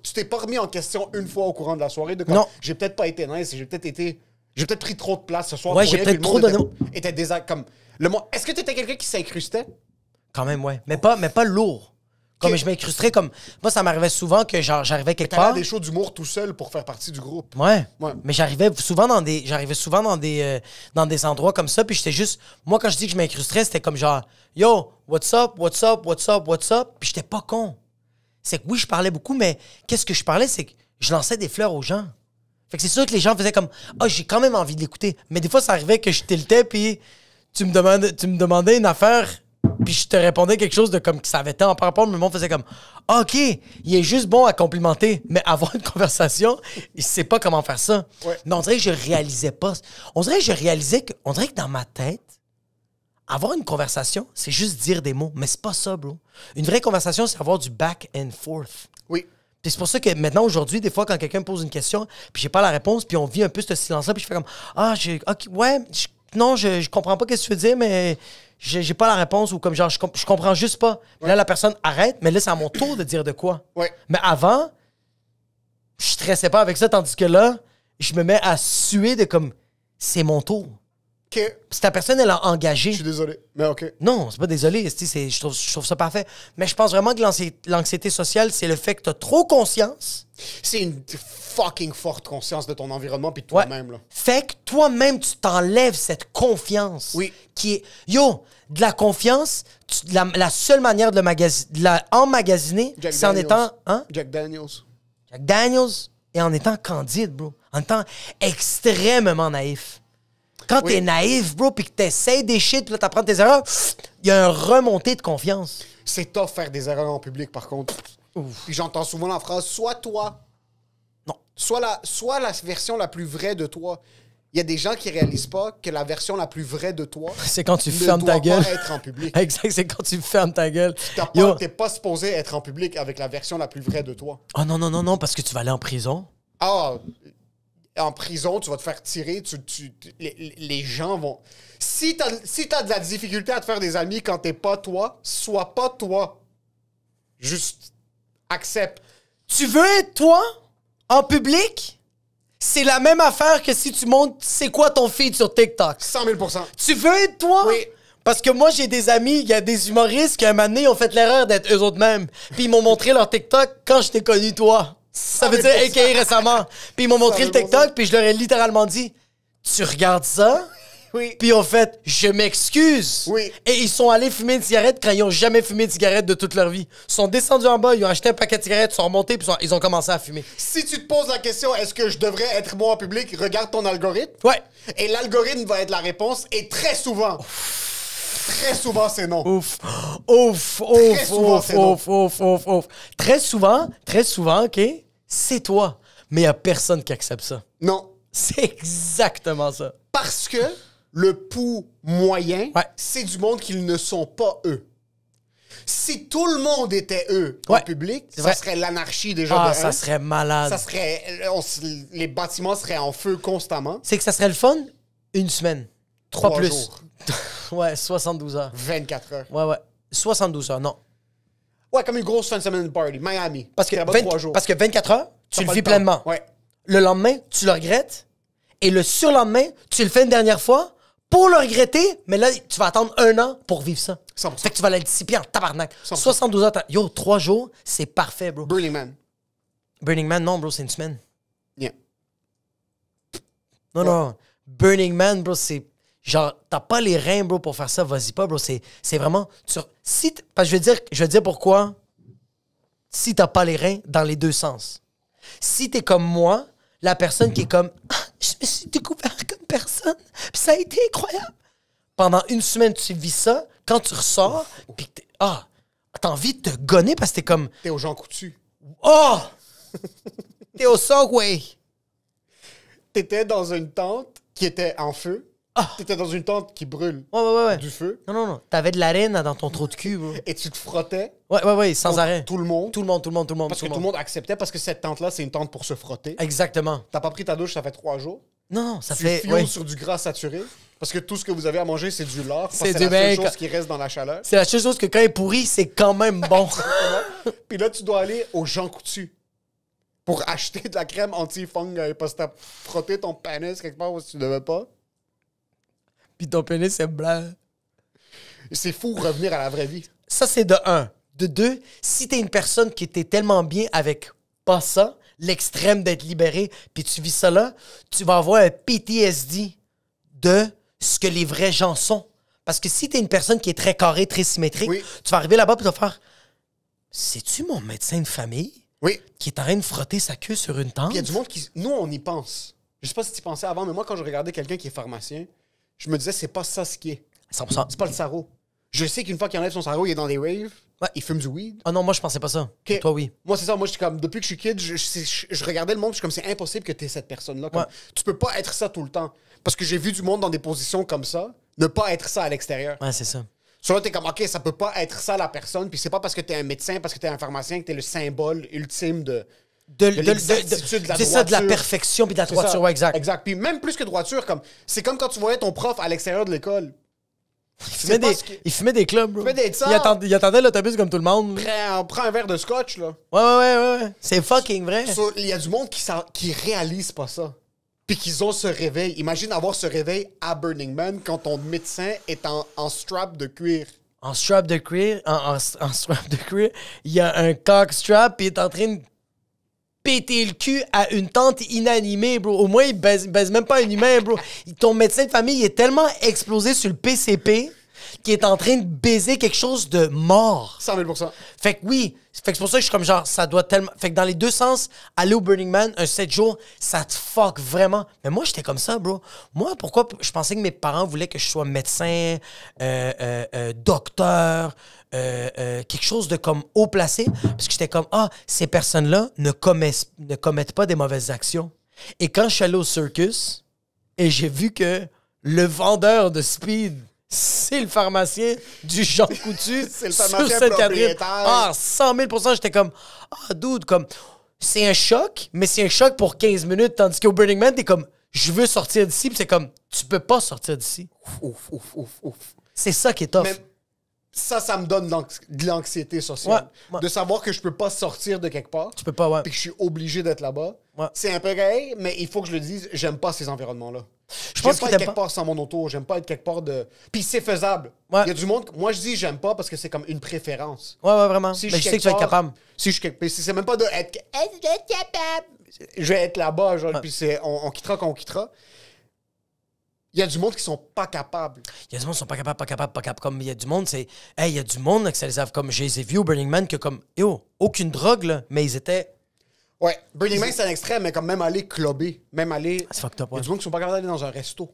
tu t'es pas remis en question une fois au courant de la soirée, de comme, Non. j'ai peut-être pas été nice, j'ai peut-être pris trop de place ce soir. Ouais, pour j'ai rien, peut-être puis le trop monde donné. était comme, est-ce que t'étais quelqu'un qui s'incrustait? Quand même, ouais. Mais pas lourd. Comme je m'incrusterais comme... Moi, ça m'arrivait souvent que genre j'arrivais quelque T'allais à part... des shows d'humour tout seul pour faire partie du groupe. Ouais. Ouais. Mais j'arrivais souvent dans des endroits comme ça, puis j'étais juste... Moi, quand je dis que je m'incrusterais, c'était comme genre... Yo, what's up, what's up, what's up, what's up? Puis j'étais pas con. C'est que oui, je parlais beaucoup, mais qu'est-ce que je parlais, c'est que je lançais des fleurs aux gens. Fait que c'est sûr que les gens faisaient comme... Ah, j'ai quand même envie de l'écouter. Mais des fois, ça arrivait que je tiltais, puis tu me demandais une affaire... Puis je te répondais quelque chose de comme que ça avait tant par rapport, mais le monde faisait comme OK, il est juste bon à complimenter, mais avoir une conversation, il sait pas comment faire ça. Ouais. Mais on dirait que je réalisais pas. On dirait que dans ma tête, avoir une conversation, c'est juste dire des mots, mais c'est pas ça, bro. Une vraie conversation, c'est avoir du back and forth. Oui. Puis c'est pour ça que maintenant, aujourd'hui, des fois, quand quelqu'un me pose une question, puis j'ai pas la réponse, puis on vit un peu ce silence-là, puis je fais comme OK, ouais, non, je comprends pas ce que tu veux dire, mais j'ai pas la réponse, ou comme genre, je comprends juste pas. Puis là, la personne arrête, mais là, c'est à mon tour de dire de quoi. Ouais. Mais avant, je stressais pas avec ça, tandis que là, je me mets à suer de comme, c'est mon tour. OK. Si ta personne, elle a Je engagé. suis désolé, mais OK. Non, c'est pas désolé, je trouve ça parfait. Mais je pense vraiment que l'anxiété sociale, c'est le fait que t'as trop conscience. C'est une fucking forte conscience de ton environnement puis de Ouais. toi-même, là. Fait que toi-même, tu t'enlèves cette confiance. Oui. Qui est... Yo, de la confiance, la seule manière de emmagasiner, Jack c'est en Daniels. étant... Hein? Jack Daniels. Jack Daniels, et en étant candide, bro. En étant extrêmement naïf. Quand Oui. t'es naïf, bro, puis que t'essayes des shit, puis là, t'apprends tes erreurs, il y a un remontée de confiance. C'est tough faire des erreurs en public, par contre. Puis j'entends souvent la phrase « Sois toi ». Non. Sois la version la plus vraie de toi. Il y a des gens qui réalisent pas que la version la plus vraie de toi C'est quand tu ne fermes ta doit gueule. pas être en public. Exact, c'est quand tu fermes ta gueule. T'es pas supposé être en public avec la version la plus vraie de toi. Oh non, parce que tu vas aller en prison. Ah, en prison, tu vas te faire tirer, les gens vont... Si t'as de la difficulté à te faire des amis quand t'es pas toi, sois pas toi. Juste accepte. Tu veux être toi en public? C'est la même affaire que si tu montres c'est quoi ton feed sur TikTok. 100 000 %. Tu veux être toi? Oui. Parce que moi, j'ai des amis, il y a des humoristes qui, à un moment donné, ont fait l'erreur d'être eux autres mêmes. Puis ils m'ont montré leur TikTok quand je t'ai connu, toi. Ça veut dire 100 000 AKA récemment. Puis ils m'ont montré le 100 000 TikTok, puis je leur ai littéralement dit, tu regardes ça? Oui. Puis ils ont fait, je m'excuse. Oui. Et ils sont allés fumer une cigarette quand ils ont jamais fumé de cigarette de toute leur vie. Ils sont descendus en bas, ils ont acheté un paquet de cigarettes, ils sont remontés, puis ils ont commencé à fumer. Si tu te poses la question, est-ce que je devrais être moi en public, regarde ton algorithme. Ouais. Et l'algorithme va être la réponse. Et très souvent, c'est non. Ouf, souvent, c'est non. ouf. Très souvent, OK, c'est toi. Mais il n'y a personne qui accepte ça. Non. C'est exactement ça. Parce que le pouls moyen, Ouais. c'est du monde qu'ils ne sont pas eux. Si tout le monde était eux en Ouais. public, C'est ça vrai. serait l'anarchie déjà Ah, de ça un. serait malade. Ça serait, les bâtiments seraient en feu constamment. C'est que ça serait le fun une semaine. 3 Pas plus. jours. Ouais, 72 heures. 24 heures. Ouais. 72 heures, non. Ouais, comme une grosse fin de semaine party. Miami. Parce que, Là-bas, 3 jours. parce que 24 heures, T'as tu pas le vis temps. pleinement. Ouais. Le lendemain, tu le regrettes. Et le surlendemain, tu le fais une dernière fois pour le regretter, mais là, tu vas attendre 1 an pour vivre ça. 100%. Fait que tu vas la dissiper en tabarnak. 100%. 72 heures, yo, 3 jours, c'est parfait, bro. Burning Man. Burning Man, non, bro, c'est une semaine. Yeah. Non. Burning Man, bro, c'est... Genre, t'as pas les reins, bro, pour faire ça, vas-y pas, bro. C'est vraiment... Parce que je vais dire pourquoi. Si t'as pas les reins, dans les deux sens. Si t'es comme moi, la personne qui est comme... Ah, je me suis découvert comme personne, puis ça a été incroyable. Pendant une semaine, tu vis ça. Quand tu ressors, puis que t'as envie de te gonner parce que t'es comme... T'es aux gens coutus. Oh! T'es au Subway. T'étais dans une tente qui était en feu. T'étais dans une tente qui brûle Ouais. du feu. Non. T'avais de l'arène dans ton trou de cul, bro. Et tu te frottais. Ouais, sans contre arrêt. Tout le monde. Tout le monde. Parce que tout le monde acceptait, parce que cette tente-là, c'est une tente pour se frotter. Exactement. T'as pas pris ta douche, ça fait 3 jours. Non, ça Tu fait... fioules Ouais. sur du gras saturé. Parce que tout ce que vous avez à manger, c'est du lard. C'est C'est du la seule bacon. chose qui reste dans la chaleur. C'est la seule chose que quand il est pourri, c'est quand même bon. Puis là, tu dois aller au Jean Coutu pour acheter de la crème anti-fungi parce que t'as frotté ton pénis quelque part où tu devais pas. Puis ton pénis, c'est blanc. C'est fou revenir à la vraie vie. Ça, c'est de un. De deux, si t'es une personne qui était tellement bien avec pas ça, l'extrême d'être libéré, puis tu vis ça là, tu vas avoir un PTSD de ce que les vrais gens sont. Parce que si t'es une personne qui est très carrée, très symétrique, Oui. tu vas arriver là-bas et tu vas faire « C'est-tu mon médecin de famille Oui. qui est en train de frotter sa queue sur une tente? Il y a du monde qui... Nous, on y pense. Je sais pas si tu y pensais avant, mais moi, quand je regardais quelqu'un qui est pharmacien, je me disais, c'est pas ça ce qui est. 100%. C'est pas le sarreau. Je sais qu'une fois qu'il enlève son sarreau, il est dans des raves, Ouais. il fume du weed. Ah non, moi, je pensais pas ça. Ok. Toi, oui. Moi, c'est ça. Moi, je suis comme, depuis que je suis kid, je regardais le monde, je suis comme, c'est impossible que tu es cette personne-là. Comme, Ouais. Tu peux pas être ça tout le temps. Parce que j'ai vu du monde dans des positions comme ça, ne pas être ça à l'extérieur. Ouais, c'est ça. Sur là, t'es comme, OK, ça peut pas être ça la personne, puis c'est pas parce que t'es un médecin, parce que t'es un pharmacien que t'es le symbole ultime de l'exactitude, de la c'est ça, de la droiture. perfection puis de la C'est droiture, ça. ouais, exact. Exact. Puis même plus que droiture, comme c'est comme quand tu voyais ton prof à l'extérieur de l'école. Il fumait des clubs, bro. Il fumait des tsars. Il attendait l'autobus comme tout le monde. On prend un verre de scotch, là. Ouais. C'est fucking vrai. Il y a du monde qui réalise pas ça. Puis qu'ils ont ce réveil. Imagine avoir ce réveil à Burning Man quand ton médecin est en strap de cuir. En strap de cuir, en strap de cuir, il y a un cock strap puis il est en train de péter le cul à une tante inanimée, bro. Au moins, il baise même pas un humain, bro. Ton médecin de famille il est tellement explosé sur le PCP qu'il est en train de baiser quelque chose de mort. 100 000 %. Fait que oui, fait que c'est pour ça que je suis comme genre, ça doit tellement... Fait que dans les deux sens, aller au Burning Man, un 7 jours, ça te fuck vraiment. Mais moi, j'étais comme ça, bro. Moi, pourquoi je pensais que mes parents voulaient que je sois médecin, docteur, quelque chose de comme haut placé, parce que j'étais comme, ces personnes-là ne commettent pas des mauvaises actions. Et quand je suis allé au circus, et j'ai vu que le vendeur de speed... C'est le pharmacien du Jean Coutu C'est le sur pharmacien Sainte-Catherine. propriétaire. 100 000 %, j'étais comme, dude, comme, c'est un choc, mais c'est un choc pour 15 minutes, tandis qu'au Burning Man, t'es comme, je veux sortir d'ici, puis c'est comme, tu peux pas sortir d'ici. Ouf. C'est ça qui est tough. Mais ça me donne de l'anxiété sociale. Ouais. De savoir que je peux pas sortir de quelque part, Tu peux pas, ouais. puis que je suis obligé d'être là-bas. Ouais. C'est un peu gay, mais il faut que je le dise, j'aime pas ces environnements-là. Je pense J'aime que pas être t'aimes quelque pas. part sans mon auto, j'aime pas être quelque part de... Puis c'est faisable. Ouais. Il y a du monde... Moi, je dis j'aime pas parce que c'est comme une préférence. Ouais, vraiment. Si Mais je suis sais que tu vas être quelque part- capable. Si je suis quelque... Si c'est même pas de être... Est-ce que je suis capable? Je vais être là-bas, genre, puis on quittera quand on quittera. Il y a du monde qui sont pas capables. Il y a du monde qui sont pas capables. Comme il y a du monde, c'est. Hey, il y a du monde là, que ça les a. Comme je les ai vus au Burning Man que comme. Aucune drogue, là. Mais ils étaient. Ouais, Burning Man, c'est un extrême, mais comme même aller clubber, même aller... C'est fucked up, Il y a ouais. du monde qui sont pas capables d'aller dans un resto.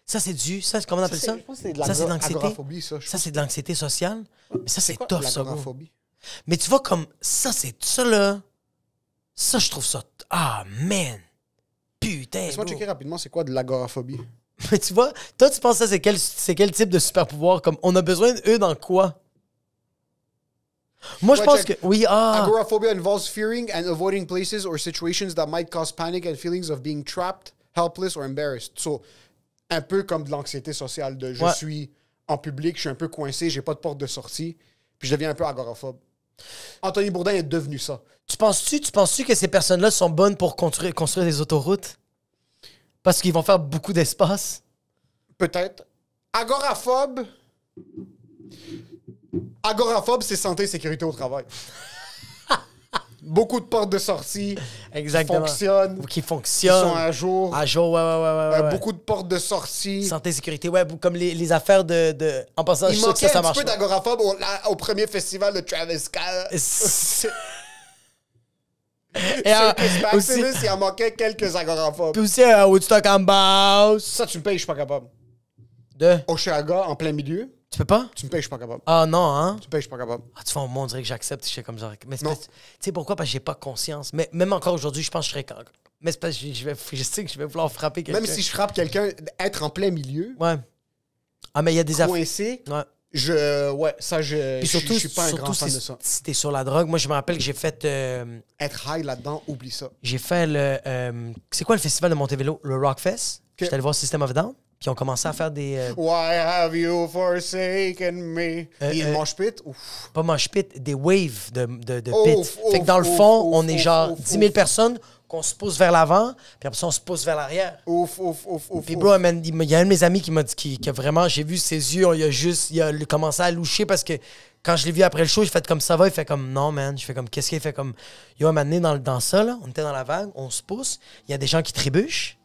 Ça, c'est du. Ça, comment on appelle ça? Je pense que c'est de Ça, c'est de l'anxiété. l'agoraphobie, ça. Ça, c'est de l'anxiété sociale. Mais ça, c'est quoi, tough, ça, gros. l'agoraphobie? Mais tu vois, comme. Ça, c'est. Ça, là. Ça, je trouve ça. Ah, man. Putain. Laisse-moi bro. checker rapidement, c'est quoi de l'agoraphobie? Mais tu vois, toi, tu penses que ça, c'est quel type de super pouvoir? Comme, on a besoin d'eux dans quoi? Moi, je Ouais, pense check. que. Oui, Agoraphobia involves fearing and avoiding places or situations that might cause panic and feelings of being trapped, helpless or embarrassed. So, un peu comme de l'anxiété sociale, de je Ouais. suis en public, je suis un peu coincé, j'ai pas de porte de sortie, puis je deviens un peu agoraphobe. Anthony Bourdain est devenu ça. Tu penses-tu que ces personnes-là sont bonnes pour construire des autoroutes? Parce qu'ils vont faire beaucoup d'espace? Peut-être. Agoraphobe. Agoraphobe, c'est santé et sécurité au travail. Beaucoup de portes de sortie Exactement. fonctionnent, Qui qui sont fonctionnent. à jour. À jour, ouais. Beaucoup de portes de sortie. Santé, sécurité, ouais, comme les affaires de. En passant, je Il sais que manquait ça un marche. petit peu d'agoraphobe au premier festival de Travis Scott. Et Circus aussi, Maximus, il en manquait quelques agoraphobes. puis aussi Woodstock en Baus. Ça, tu me payes, je suis pas capable. De. Oshaga, en plein milieu, Tu peux pas? tu me payes, je suis pas capable. Ah non, hein? Tu me payes, je suis pas capable. Ah, tu vois, on dirait que j'accepte, je sais comme genre. Mais c'est Non. tu sais pourquoi? Parce que j'ai pas conscience. Mais même encore aujourd'hui, je pense que je serais. Mais c'est parce que je sais que je vais vouloir frapper quelqu'un. Même si je frappe quelqu'un, être en plein milieu, Ouais. Ah, mais il y a des affaires. coincé, Ouais. je Surtout, suis pas un grand fan de ça. si t'es sur la drogue, moi, je me rappelle que j'ai fait... Être high là-dedans, oublie ça. j'ai fait le... c'est quoi le festival de Montevideo? Le Rockfest. Okay. J'étais allé voir System of a Down. Puis ils ont commencé à faire des... Why have you forsaken me? Et le mosh pit? Ouf. pas mosh pit, des waves de Ouf, pit. Fait que dans le ouf, fond, ouf, on est ouf, genre ouf, 10 000 ouf. personnes qu'on se pousse vers l'avant, puis après ça, on se pousse vers l'arrière. Ouf. Puis bro, man, il y a un de mes amis qui m'a dit que vraiment, j'ai vu ses yeux, il a commencé à loucher parce que quand je l'ai vu après le show, j'ai fait comme ça va, il fait comme non, man. Je fais comme qu'est-ce qu'il fait comme. Yo, m'a amené dans ça, là, on était dans la vague, on se pousse, il y a des gens qui trébuchent.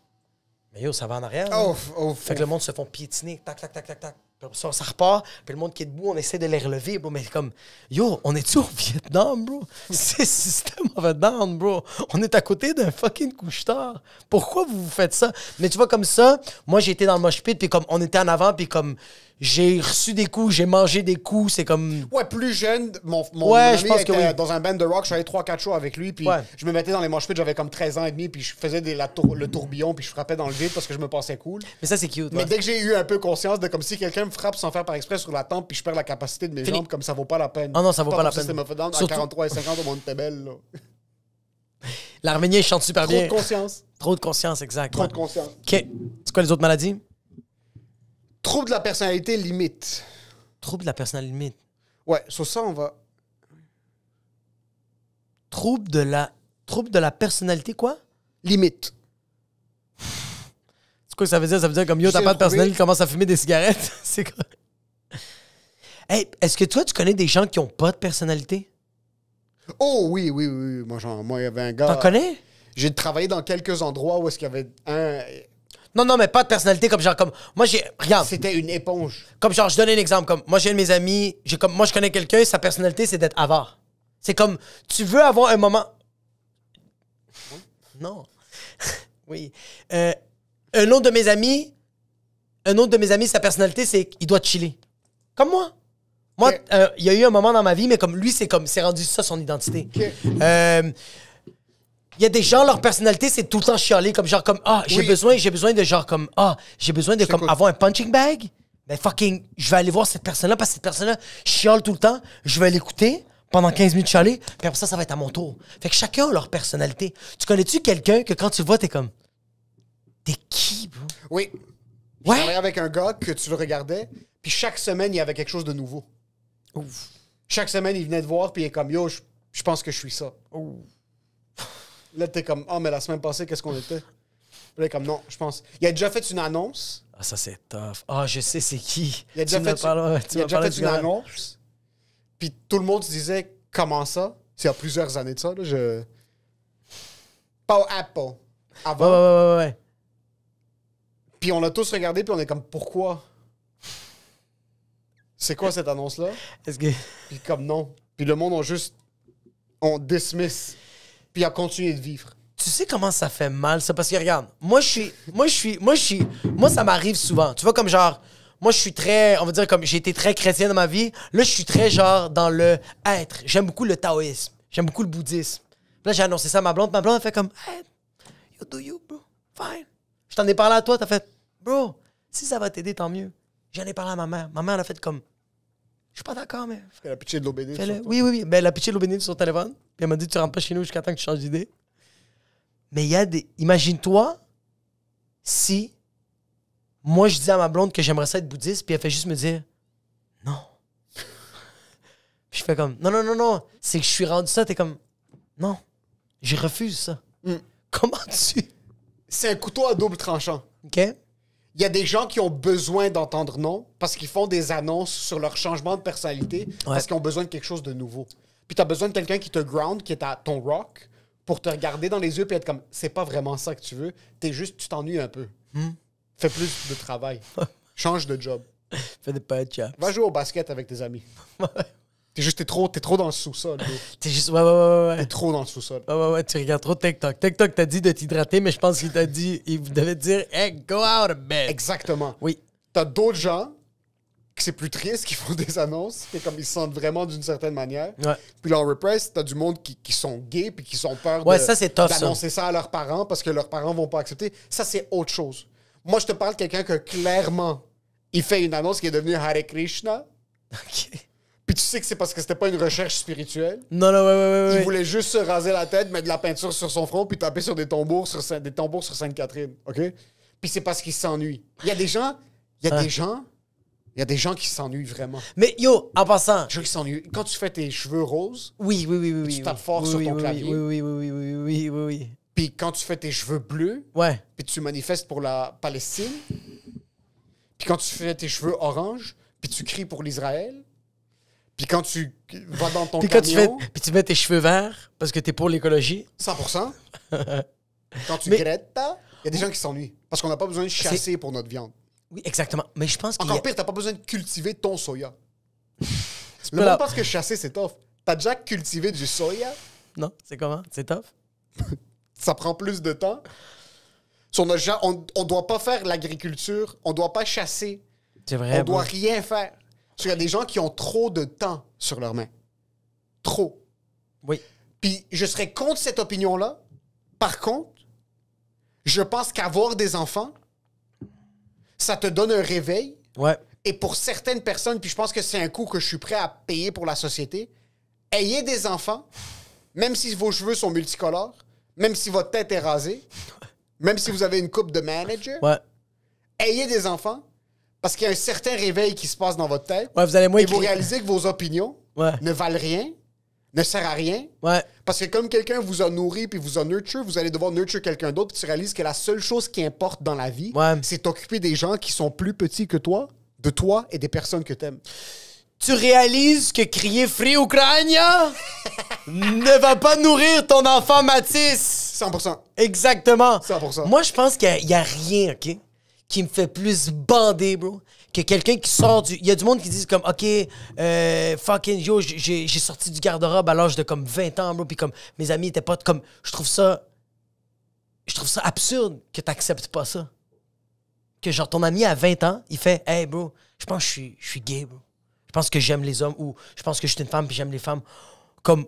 Mais yo, ça va en arrière. Là. Fait que le monde se font piétiner, tac. Puis après ça repart, puis le monde qui est debout, on essaie de les relever, bro. Mais comme, yo, on est-tu au Vietnam, bro? C'est System of a Down, bro. On est à côté d'un fucking couche-tard. Pourquoi vous faites ça? Mais tu vois, comme ça, moi, j'ai été dans le mosh pit, puis comme, on était en avant, puis comme, j'ai reçu des coups, j'ai mangé des coups, c'est comme... Ouais, plus jeune, mon Ouais, ami je pense que était oui. dans un band de rock, je suis allé 3-4 shows avec lui, puis Ouais. je me mettais dans les mosh pits, j'avais comme 13 ans et demi, puis je faisais le tourbillon, puis je frappais dans le vide parce que je me pensais cool. Mais ça, c'est cute, Mais ouais. dès que j'ai eu un peu conscience de comme si quelqu'un me frappe sans faire par exprès sur la tempe, puis je perds la capacité de mes jambes, comme ça vaut pas la peine. Ah non, ça vaut pas la peine. System of a Down, à Surtout- 43 et 50 au Montebello, là. L'Arménien, il chante super Trop bien. de conscience. Trop de conscience, exact. Trop ouais. de conscience. OK. C'est quoi les autres maladies? Trouble de la personnalité limite. Trouble de la personnalité limite. Ouais, sur ça, on va... Trouble de la personnalité, quoi? Limite. C'est quoi que ça veut dire? Ça veut dire comme yo, t'as J'ai pas de trouvé- personnalité, commence à fumer des cigarettes. C'est quoi? Hey, est-ce que toi, tu connais des gens qui ont pas de personnalité? Oh oui. Moi, il y avait un gars... T'en connais? J'ai travaillé dans quelques endroits où est-ce qu'il y avait un... Non, mais pas de personnalité comme genre comme. Moi, regarde, C'était une éponge. comme genre, je donne un exemple. Comme moi, j'ai un de mes amis, moi, je connais quelqu'un, sa personnalité, c'est d'être avare. C'est comme, tu veux avoir un moment. Non. Oui. Un autre de mes amis, sa personnalité, c'est qu'il doit chiller. Comme moi. Moi, Ok. il y a eu un moment dans ma vie, mais comme lui, c'est rendu ça son identité. Ok. Il y a des gens, leur personnalité, c'est tout le temps chialer, comme genre comme j'ai Oui. besoin de genre comme j'ai besoin de comme t'écoute. avoir un punching bag. Ben fucking, je vais aller voir cette personne-là parce que cette personne-là chiale tout le temps. Je vais l'écouter pendant 15 minutes chialer, puis après ça va être à mon tour. Fait que chacun a leur personnalité. Tu connais-tu quelqu'un que quand tu le vois, t'es comme t'es qui, bro? Oui. Je Ouais. travaillais avec un gars que tu le regardais, puis chaque semaine, il y avait quelque chose de nouveau. Ouf. Chaque semaine, il venait te voir, puis il est comme, yo, je pense que je suis ça. Là, t'es comme, mais la semaine passée, qu'est-ce qu'on était? Puis là, il est comme, non, je pense. Il a déjà fait une annonce. Ah, ça c'est tough. Ah, je sais c'est qui. Il a déjà Tu me fait, parles- tu il a me déjà parlais fait du une gars. annonce. Puis tout le monde se disait, comment ça? C'est il y a plusieurs années de ça, là. Pas au Apple. Avant. Ouais. Puis on l'a tous regardé, puis on est comme, pourquoi? C'est quoi cette annonce-là? Est-ce que. Puis comme non. Puis le monde on dismiss. Puis a continué de vivre. Tu sais comment ça fait mal, ça? Parce que regarde, moi, ça m'arrive souvent. Tu vois, comme genre, moi, je suis très, on va dire, comme j'ai été très chrétien dans ma vie. Là, je suis très, genre, dans le être. J'aime beaucoup le taoïsme. J'aime beaucoup le bouddhisme. Puis là, j'ai annoncé ça à ma blonde. Ma blonde, elle fait comme, hey, you do you, bro. Fine. Je t'en ai parlé à toi. T'as fait, bro, si ça va t'aider, tant mieux. J'en ai parlé à ma mère. Ma mère, elle a fait comme, je suis pas d'accord, mais Elle a pitché de l'eau bénite. fais-le. sur toi. Oui. Ben, elle a pitché l'eau bénite sur son téléphone. Puis elle m'a dit, tu rentres pas chez nous jusqu'à temps que tu changes d'idée. Mais il y a des. Imagine-toi si moi, je disais à ma blonde que j'aimerais ça être bouddhiste, puis elle fait juste me dire non. Puis je fais comme non. C'est que je suis rendu ça, t'es comme non. Je refuse ça. Comment tu. C'est un couteau à double tranchant. OK? Il y a des gens qui ont besoin d'entendre non parce qu'ils font des annonces sur leur changement de personnalité parce qu'ils ont besoin de quelque chose de nouveau. Puis tu as besoin de quelqu'un qui te ground, qui est à ton rock, pour te regarder dans les yeux et être comme, c'est pas vraiment ça que tu veux. Tu t'ennuies un peu. Fais plus de travail. Change de job. Fais des patchs. Va jouer au basket avec tes amis. T'es trop dans le sous-sol. Bro. T'es juste. Ouais. T'es trop dans le sous-sol. Ouais, tu regardes trop TikTok. TikTok t'a dit de t'hydrater, mais je pense qu'il t'a dit, il devait te dire, hey, go out of bed. Exactement. Oui. T'as d'autres gens que c'est plus triste qu'ils font des annonces, que comme ils se sentent vraiment d'une certaine manière. Ouais. Puis leur repress, t'as du monde qui sont gays puis qui ont peur ça, c'est tough, d'annoncer ça à leurs parents parce que leurs parents vont pas accepter. Ça, c'est autre chose. Moi, je te parle de quelqu'un que clairement, il fait une annonce qui est devenue Hare Krishna. OK. Puis tu sais que c'est parce que c'était pas une recherche spirituelle. Non, ouais. Il voulait juste se raser la tête, mettre de la peinture sur son front, puis taper sur des tambours sur Sainte-Catherine. OK? Puis c'est parce qu'il s'ennuie. Il y a des gens qui s'ennuient vraiment. Mais yo, en passant... Les gens qui s'ennuient. Quand tu fais tes cheveux roses, Oui. tu tapes fort sur ton clavier. Oui. Puis quand tu fais tes cheveux bleus, Ouais. puis tu manifestes pour la Palestine, puis quand tu fais tes cheveux orange, puis tu cries pour l'Israël, puis quand tu vas dans ton Puis quand camion... puis tu mets tes cheveux verts parce que t'es pour l'écologie. 100%. Quand tu Greta, il y a des gens qui s'ennuient. Parce qu'on n'a pas besoin de chasser pour notre viande. Oui, exactement. Mais je pense qu'il y Encore a... pire, t'as pas besoin de cultiver ton soya. Le peux la- monde pense que chasser, c'est tough. T'as déjà cultivé du soya, Non, c'est comment? C'est tough? ça prend plus de temps. On doit pas faire l'agriculture, on doit pas chasser, C'est vrai, on doit bro. rien faire. Parce qu'il y a des gens qui ont trop de temps sur leurs mains. Trop. Oui. Puis je serais contre cette opinion-là. Par contre, je pense qu'avoir des enfants, ça te donne un réveil. Ouais. Et pour certaines personnes, puis je pense que c'est un coût que je suis prêt à payer pour la société, ayez des enfants, même si vos cheveux sont multicolores, même si votre tête est rasée, même si vous avez une coupe de manager, Ouais. ayez des enfants, parce qu'il y a un certain réveil qui se passe dans votre tête. Ouais, vous allez moins et vous écrire. réalisez que vos opinions Ouais. ne valent rien, ne servent à rien. Ouais. Parce que comme quelqu'un vous a nourri puis vous a nurture, vous allez devoir nurture quelqu'un d'autre. Puis tu réalises que la seule chose qui importe dans la vie, Ouais. c'est t'occuper des gens qui sont plus petits que toi, de toi et des personnes que t'aimes. Tu réalises que crier Free Ukraine ne va pas nourrir ton enfant Mathis. 100%. Exactement. 100%. Moi, je pense qu'il y a rien, OK, qui me fait plus bander, bro, que quelqu'un qui sort du... Il y a du monde qui dit comme, OK, fucking, yo, j'ai sorti du garde-robe à l'âge de comme 20 ans, bro, puis comme mes amis étaient pas... Comme, je trouve ça absurde que t'acceptes pas ça. Que genre, ton ami à 20 ans, il fait, hey, bro, je pense que je suis gay, bro. Je pense que j'aime les hommes, ou je pense que je suis une femme puis j'aime les femmes. Comme...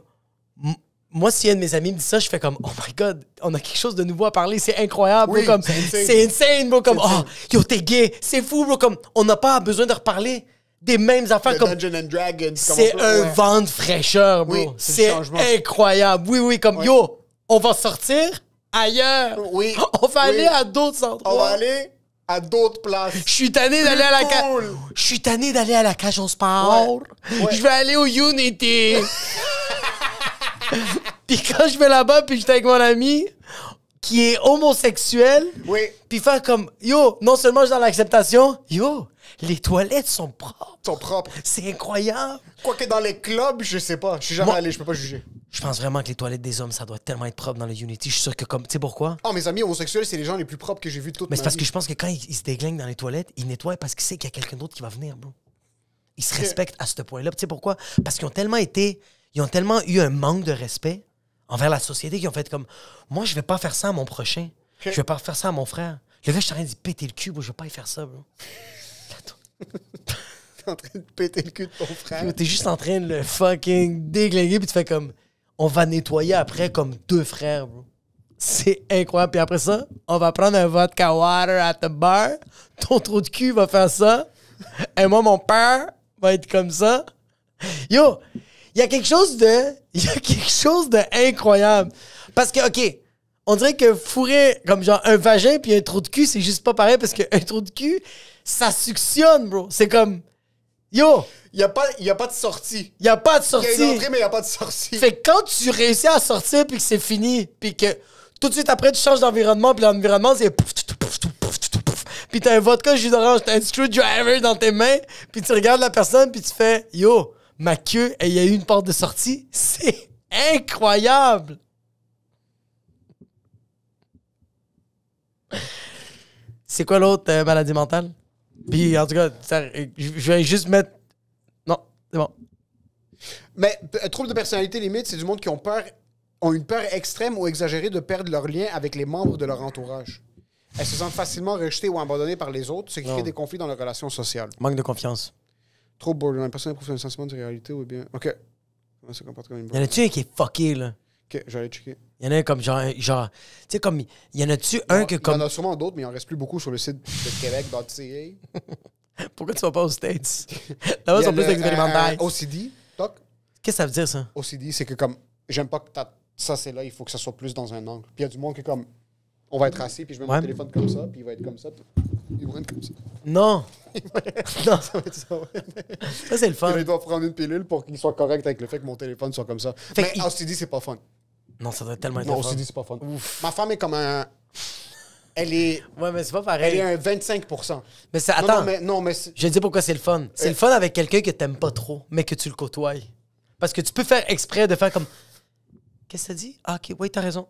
Moi, si un de mes amis me dit ça, je fais comme, oh my God, on a quelque chose de nouveau à parler, c'est incroyable, Oui, bro, comme, c'est insane. c'est insane, bro, comme, C'est oh, insane. yo, t'es gay, c'est fou, bro, comme, on n'a pas besoin de reparler des mêmes affaires, Le comme, Dungeon and Dragon. c'est un vent de fraîcheur, bro. Oui, c'est C'est le changement. incroyable. Oui, comme, Ouais. yo, on va sortir ailleurs. Oui. On va aller Oui. à d'autres endroits. On va aller à d'autres places. Je suis tanné d'aller à la cage. cool. Je suis tanné d'aller à la cage au sport. Ouais. Je vais aller au Unity. Puis quand je vais là-bas, puis j'étais avec mon ami qui est homosexuel, Oui. puis faire comme, yo, non seulement je suis dans l'acceptation, yo, les toilettes sont propres. Ils sont propres. C'est incroyable. Quoique dans les clubs, je sais pas. Je suis jamais Moi- allé, je peux pas juger. Je pense vraiment que les toilettes des hommes, ça doit tellement être propre dans le Unity. Je suis sûr que comme, tu sais pourquoi? Oh, mes amis homosexuels, c'est les gens les plus propres que j'ai vus de toute Mais ma c'est parce vie. que je pense que quand ils se déglinguent dans les toilettes, ils nettoient parce qu'ils savent qu'il y a quelqu'un d'autre qui va venir, bro. Ils se respectent à ce point-là. Tu sais pourquoi? Parce qu'ils ont tellement eu un manque de respect envers la société qu'ils ont fait comme, moi, je vais pas faire ça à mon prochain. Je vais pas faire ça à mon frère. Le gars, je suis en train d'y péter le cul, bro. Je vais pas y faire ça, bro. T'es en train de péter le cul de ton frère. Yo, t'es juste en train de le fucking déglinguer, puis tu fais comme, on va nettoyer après comme deux frères, bro. C'est incroyable. Puis après ça, on va prendre un vodka water at the bar. Ton trou de cul va faire ça. Et moi, mon père va être comme ça. Yo, il y a quelque chose de incroyable. Parce que, OK, on dirait que fourrer comme genre un vagin puis un trou de cul, c'est juste pas pareil parce qu'un trou de cul, ça suctionne, bro. C'est comme, yo, Il y a pas de sortie. il y a pas de Il y a sortie. une entrée, mais il y a pas de sortie. Fait que quand tu réussis à sortir puis que c'est fini, puis que tout de suite après tu changes d'environnement, puis l'environnement c'est pouf, pouf, pouf, pouf, pouf, pouf. Puis t'as un vodka jus d'orange, t'as un screwdriver dans tes mains, puis tu regardes la personne puis tu fais yo, ma queue, il y a eu une porte de sortie. C'est incroyable. C'est quoi l'autre maladie mentale? Puis en tout cas, je vais juste mettre. Non, c'est bon. Mais trouble de personnalité limite, c'est du monde qui ont une peur extrême ou exagérée de perdre leur lien avec les membres de leur entourage. Elles se sentent facilement rejetées ou abandonnées par les autres, ce qui crée des conflits dans leurs relations sociales. Manque de confiance. Trop borderline. Personne n'éprouve un sentiment de réalité ou bien. Ok. Ouais, ça comporte comme une Y en a-tu un qui est fucké, là? Ok, j'allais checker. Y en a un comme genre tu sais, comme, y en a-tu un que Il y comme... en a sûrement d'autres, mais il en reste plus beaucoup sur le site de Québec.ca. Pourquoi tu vas pas aux States? Là-bas, ils sont plus expérimentaux. OCD, toc. Qu'est-ce que ça veut dire, ça? OCD, c'est que comme, j'aime pas que ça c'est là, il faut que ça soit plus dans un angle. Puis il y a du monde qui est comme, on va être assis, puis je mets Ouais. mon téléphone comme ça, puis il va être comme ça. Puis il va être comme ça. Non! Non, Ça va être ça, ouais. ça, c'est le fun. Puis là, il doit prendre une pilule pour qu'il soit correct avec le fait que mon téléphone soit comme ça. Fait Mais qu'il- OCD, c'est pas fun. Non, ça doit être tellement Non, intéressant. OCD, c'est pas fun. Ma femme est comme un... Elle est Ouais, mais c'est pas pareil. un 25%. Mais c'est... Non, Attends, non, mais c'est- je vais te dire pourquoi c'est le fun. C'est le fun avec quelqu'un que t'aimes pas trop, mais que tu le côtoies. Parce que tu peux faire exprès de faire comme... Qu'est-ce que t'as dit? Ah, OK, oui, t'as raison.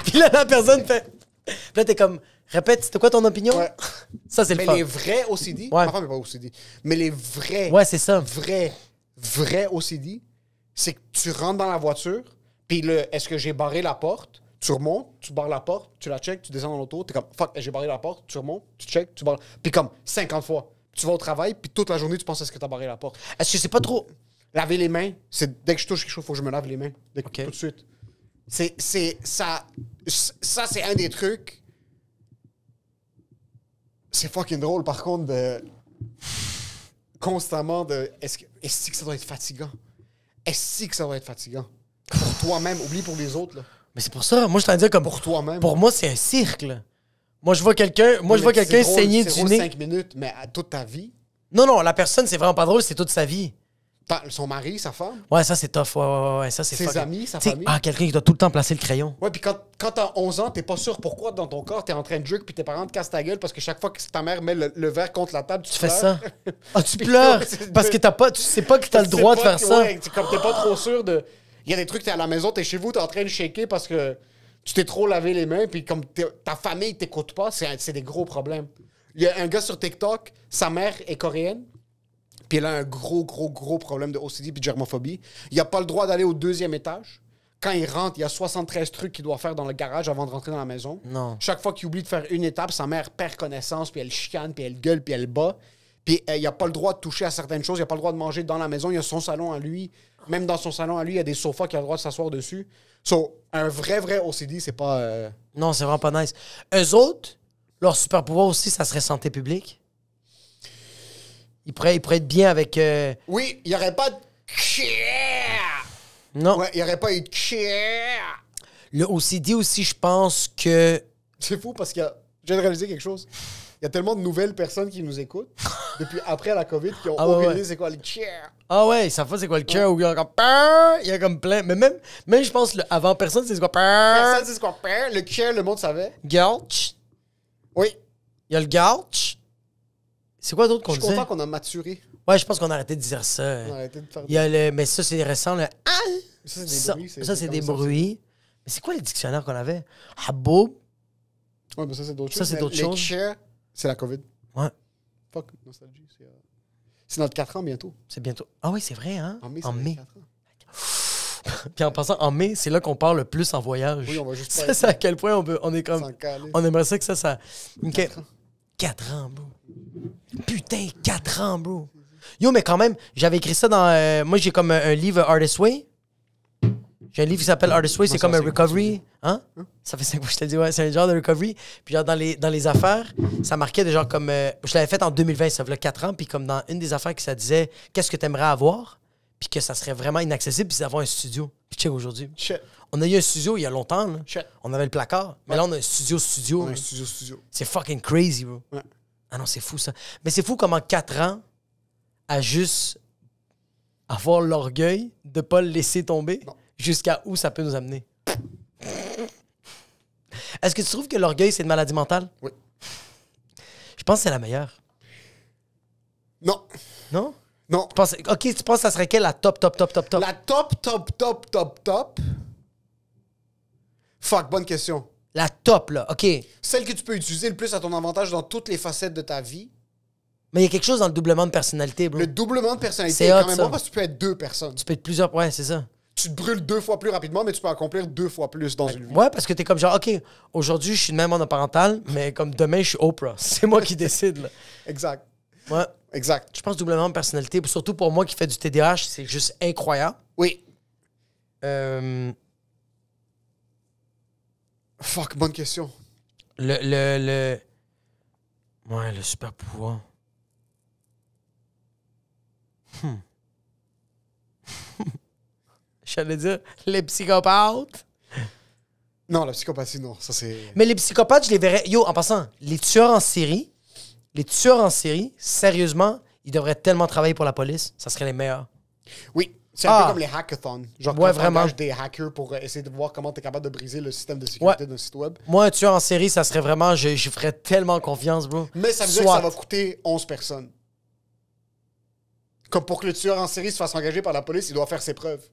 Puis là, la personne fait... Puis là, t'es comme... Répète, c'était quoi ton opinion? Ouais. Ça, c'est le Mais fun. les vrais OCD, Ouais. ma femme est pas OCD, mais les vrais, Ouais, c'est ça. vrais OCD, c'est que tu rentres dans la voiture, puis est-ce que j'ai barré la porte? Tu remontes, tu barres la porte, tu la checkes, tu descends dans l'auto, t'es comme, fuck, j'ai barré la porte, tu remontes, tu checkes, tu barres. Puis comme 50 fois. Tu vas au travail, puis toute la journée, tu penses à ce que t'as barré la porte. Est-ce que c'est pas trop... Laver les mains, c'est dès que je touche quelque chose, il faut que je me lave les mains. Ok. Tout de suite. Ça, c'est un des trucs. C'est fucking drôle, par contre, de. Constamment de. Est-ce que ça doit être fatigant? Est-ce que ça doit être fatigant? Pour toi-même, oublie pour les autres, là. Mais c'est pour ça. Moi, je t'en dire comme... Pour toi-même. Pour moi, c'est un cirque, là. Moi, je vois quelqu'un saigner du nez. 5 minutes, mais à toute ta vie. Non, non, la personne, c'est vraiment pas drôle, c'est toute sa vie. Son mari, sa femme. Ouais, ça, c'est tough. Ouais, ça, c'est Ses fucking- amis, sa T'sais, famille. Ah, quelqu'un qui doit tout le temps placer le crayon. Ouais, puis quand t'as 11 ans, t'es pas sûr pourquoi dans ton corps t'es en train de juke puis tes parents te cassent ta gueule parce que chaque fois que ta mère met le verre contre la table, Tu fais pleures. ça. Ah, tu pleures parce que tu sais pas que t'as le droit de faire ça. Ouais, c'est comme t'es pas trop sûr de. Il y a des trucs, t'es à la maison, t'es chez vous, t'es en train de shaker parce que tu t'es trop lavé les mains, puis comme ta famille t'écoute pas, c'est des gros problèmes. Il y a un gars sur TikTok, sa mère est coréenne, puis elle a un gros problème de OCD puis de germophobie. Il a pas le droit d'aller au 2e étage. Quand il rentre, il y a 73 trucs qu'il doit faire dans le garage avant de rentrer dans la maison. Non. Chaque fois qu'il oublie de faire une étape, sa mère perd connaissance, puis elle chicane, puis elle gueule, puis elle bat. Puis il n'a pas le droit de toucher à certaines choses, il n'a pas le droit de manger dans la maison, il y a son salon à lui. Même dans son salon à lui, il y a des sofas qu'il a le droit de s'asseoir dessus. So, un vrai OCD, c'est pas... Non, c'est vraiment pas nice. Eux autres, leur super pouvoir aussi, ça serait santé publique. Ils pourraient être bien avec... Oui, il n'y aurait pas de... Non. Ouais, il n'y aurait pas eu de... Le OCD aussi, je pense que... C'est fou parce que je viens de réaliser quelque chose. Il y a tellement de nouvelles personnes qui nous écoutent depuis après la COVID qui ont Ah ouais, aucune ouais. idée c'est quoi les cheers. Ah ouais, ils savent pas c'est quoi le cœur ou il y a comme... Il y a comme plein... Mais même je pense, le avant personne, c'est quoi... Personne sait ce qu'on perd. Le cheer, le monde savait. Gouch. Oui. Il y a le gouch. C'est quoi d'autre Je qu'on suis disait? content qu'on a maturé. Ouais, je pense qu'on a arrêté de dire ça. On a arrêté de faire Il y a le... Mais ça, c'est récent, le... ça, c'est des Ça, bruits. ça, c'est des comme ça. bruits. Mais c'est quoi les dictionnaires qu'on avait? Haboub. Ouais, mais ça, c'est d'autres Ça, choses. c'est Mais d'autres les choses. cheers, c'est la COVID. Ouais, Fuck, nostalgie. C'est notre 4 ans bientôt. c'est bientôt. Ah oui, c'est vrai, hein? En mai, En c'est mai. 4 ans. Puis en passant, en mai, c'est là qu'on part le plus en voyage. Oui, on va juste Ça, pas c'est à quel point on est comme... s'en caler. On aimerait ça que ça... OK. 4 ans. 4 ans, bro. Putain, 4 ans, bro. Yo, mais quand même, j'avais écrit ça dans... moi, j'ai comme un livre Artist Way. J'ai un livre qui s'appelle Artist Way, c'est Moi, comme ça un fait recovery. Hein? Ça fait 5 mois que je te dis, ouais, c'est un genre de recovery. Puis genre, dans les affaires, ça marquait de genre comme... je l'avais fait en 2020, ça fait 4 ans, puis comme dans une des affaires que ça disait, qu'est-ce que t'aimerais avoir? Puis que ça serait vraiment inaccessible, puis c'est d'avoir un studio. Puis check aujourd'hui. Shit. On a eu un studio il y a longtemps, là. Shit. On avait le placard. Mais là, on a un studio. Ouais, là. studio. C'est fucking crazy, bro. Ouais. Ah non, c'est fou, ça. Mais c'est fou comment 4 ans à juste avoir l'orgueil de pas le laisser tomber Non. jusqu'à où ça peut nous amener. Est-ce que tu trouves que l'orgueil, c'est une maladie mentale? Oui. Je pense que c'est la meilleure. Non. Non? Non. Tu penses que ça serait quelle la top? La top. Fuck, bonne question. La top, là. OK. Celle que tu peux utiliser le plus à ton avantage dans toutes les facettes de ta vie. Mais il y a quelque chose dans le doublement de personnalité, bro. Le doublement de personnalité C'est est hot, quand même ça. bon parce que tu peux être 2 personnes. Tu peux être plusieurs... Ouais, c'est ça. Tu te brûles 2 fois plus rapidement, mais tu peux accomplir 2 fois plus dans une vie. Ouais, parce que t'es comme genre, OK, aujourd'hui, je suis de même monoparental, mais comme demain, je suis Oprah. C'est moi qui décide, là. Exact. Ouais. Exact. Je pense doublement de personnalité. Surtout pour moi qui fais du TDAH, c'est juste incroyable. Oui. Euh, Fuck, bonne question. le... Ouais, le super pouvoir. J'allais dire les psychopathes. Non, la psychopathie, non. Ça, c'est... Mais les psychopathes, je les verrais... Yo, en passant, les tueurs en série, sérieusement, ils devraient tellement travailler pour la police. Ça serait les meilleurs. Oui. C'est un peu comme les hackathons. Genre, Ouais, quand tu vraiment. engages des hackers pour essayer de voir comment tu es capable de briser le système de sécurité d'un site web. Moi, un tueur en série, ça serait vraiment... Je ferais tellement confiance, bro. Mais ça veut dire que ça va coûter 11 personnes. Comme pour que le tueur en série se fasse engager par la police, il doit faire ses preuves.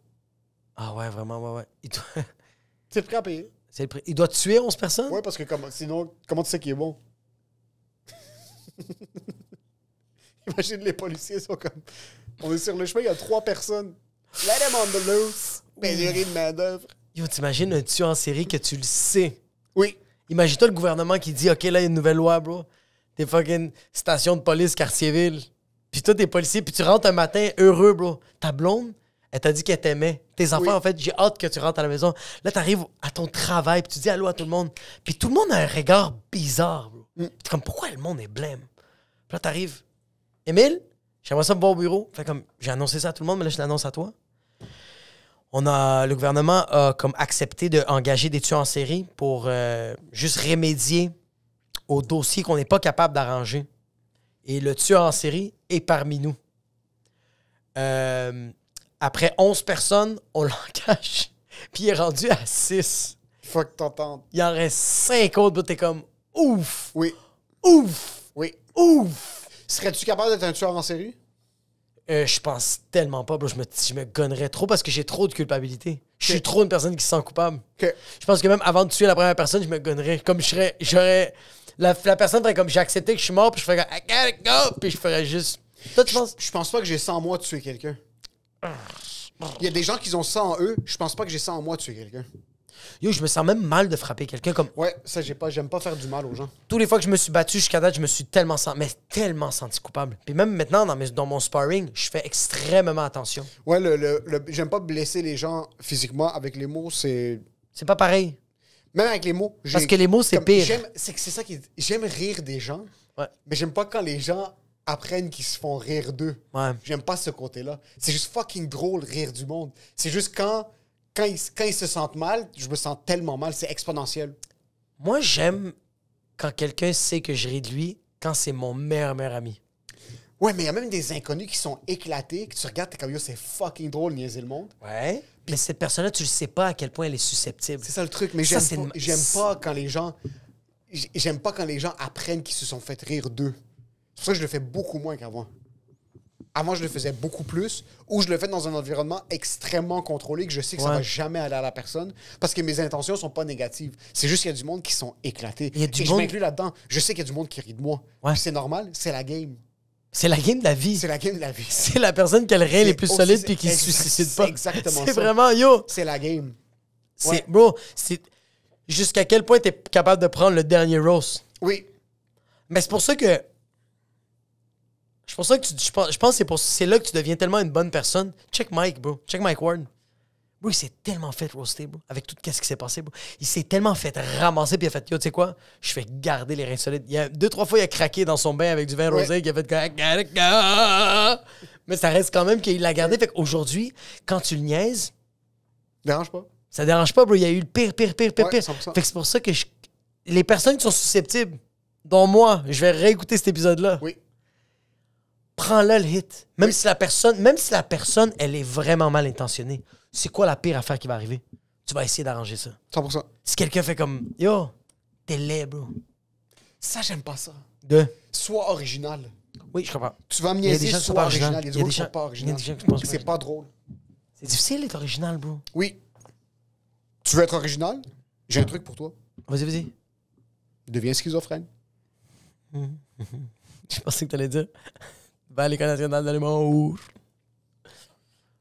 Ah ouais, vraiment, ouais. Tu es prêt à payer? C'est le prix. Il doit tuer 11 personnes? Ouais, parce que sinon, comment tu sais qu'il est bon? Imagine les policiers sont comme... On est sur le chemin, il y a 3 personnes. Let them on the loose. Pénurie de main-d'œuvre. Yo, t'imagines un tueur en série que tu le sais. Oui. Imagine-toi le gouvernement qui dit, OK, là, il y a une nouvelle loi, bro. T'es fucking station de police, quartier-ville. Puis toi, t'es policier, puis tu rentres un matin heureux, bro. Ta blonde, elle t'a dit qu'elle t'aimait. Tes enfants, en fait, j'ai hâte que tu rentres à la maison. Là, t'arrives à ton travail, puis tu dis allô à tout le monde. Puis tout le monde a un regard bizarre, bro. T'es comme, pourquoi le monde est blême? Puis là, t'arrives. Émile, j'aimerais ça me voir au bureau. Fait comme, j'ai annoncé ça à tout le monde, mais là, je l'annonce à toi. Le gouvernement a comme accepté d'engager des tueurs en série pour juste remédier au dossier qu'on n'est pas capable d'arranger. Et le tueur en série est parmi nous. Après 11 personnes, on l'engage. Puis il est rendu à 6. Fuck, t'entends. Il en reste 5 autres, t'es comme ouf! Oui. Ouf! Oui. Ouf! Serais-tu capable d'être un tueur en série? Je pense tellement pas, bro. Je me gonnerais trop parce que j'ai trop de culpabilité. Je suis trop une personne qui se sent coupable. OK. Je pense que même avant de tuer la première personne, je me gonnerais. Comme j'aurais... La personne ferait comme j'ai accepté que je suis mort, puis je ferais comme I gotta go! Puis je ferais juste... Toi, tu penses... Je pense pas que j'ai ça en moi de tuer quelqu'un. Il y a des gens qui ont ça en eux. Je pense pas que j'ai ça en moi de tuer quelqu'un. Yo, je me sens même mal de frapper quelqu'un comme... Ouais, ça, j'aime pas faire du mal aux gens. Tous les fois que je me suis battu jusqu'à date, je me suis tellement senti coupable. Puis même maintenant, dans mon sparring, je fais extrêmement attention. Ouais, j'aime pas blesser les gens physiquement avec les mots, c'est... C'est pas pareil. Même avec les mots. Parce que les mots, c'est pire. C'est ça qui est... J'aime rire des gens, Ouais. mais j'aime pas quand les gens apprennent qu'ils se font rire d'eux. Ouais. J'aime pas ce côté-là. C'est juste fucking drôle rire du monde. C'est juste quand ils se sentent mal, je me sens tellement mal, c'est exponentiel. Moi, j'aime quand quelqu'un sait que je ris de lui quand c'est mon meilleur ami. Ouais, mais il y a même des inconnus qui sont éclatés, que tu regardes, t'es comme yo, c'est fucking drôle niaiser le monde. Ouais. Mais cette personne-là, tu ne sais pas à quel point elle est susceptible. C'est ça le truc, mais Ça, j'aime pas quand les gens... J'aime pas quand les gens apprennent qu'ils se sont fait rire d'eux. C'est pour ça que je le fais beaucoup moins qu'avant. Avant, je le faisais beaucoup plus, ou je le fais dans un environnement extrêmement contrôlé, que je sais que ça va jamais aller à la personne, parce que mes intentions sont pas négatives. C'est juste qu'il y a du monde qui sont éclatés. Il y a du Et monde... je m'inclus là-dedans. Je sais qu'il y a du monde qui rit de moi. Ouais. Puis c'est normal, c'est la game. C'est la game de la vie. C'est la game de la vie. C'est la personne qui a le rein les plus aussi- solides puis qui ne se exact- suicide pas. c'est exactement C'est ça. vraiment, yo. C'est la game. C'est, Ouais. bro, c'est jusqu'à quel point tu es capable de prendre le dernier roast. Oui. Mais c'est pour ça que... Je pense que c'est là que tu deviens tellement une bonne personne. Check Mike, bro. Check Mike Ward. Bro, il s'est tellement fait roaster, bro. Avec tout ce qui s'est passé, bro. Il s'est tellement fait ramasser, puis il a fait, yo, tu sais quoi? Je fais garder les reins solides. Il y a 2-3 fois, il a craqué dans son bain avec du vin rosé, qu'il a fait, I gotta go! Mais ça reste quand même qu'il l'a gardé. Fait qu'aujourd'hui, quand tu le niaises, Dérange pas. ça dérange pas, bro. Il y a eu le pire. Ouais, Fait 100%. que c'est pour ça que les personnes qui sont susceptibles, dont moi, je vais réécouter cet épisode-là. Oui. Prends-le le hit. Même Oui. si la personne, elle est vraiment mal intentionnée. C'est quoi la pire affaire qui va arriver? Tu vas essayer d'arranger ça. 100%. Si quelqu'un fait comme, yo, t'es laid, bro. Ça, j'aime pas ça. De. Sois original. Oui, je comprends. Tu vas me Il y a des niaiser, gens qui sont sois pas original. originaux. Il y a des gens qui sont pas il y a originaux. des gens qui pensent pas C'est pas drôle. C'est difficile d'être original, bro. Oui. Tu veux être original? J'ai un truc pour toi. Vas-y. Deviens schizophrène. Je pensais que t'allais dire. Va à l'École nationale de l'humour.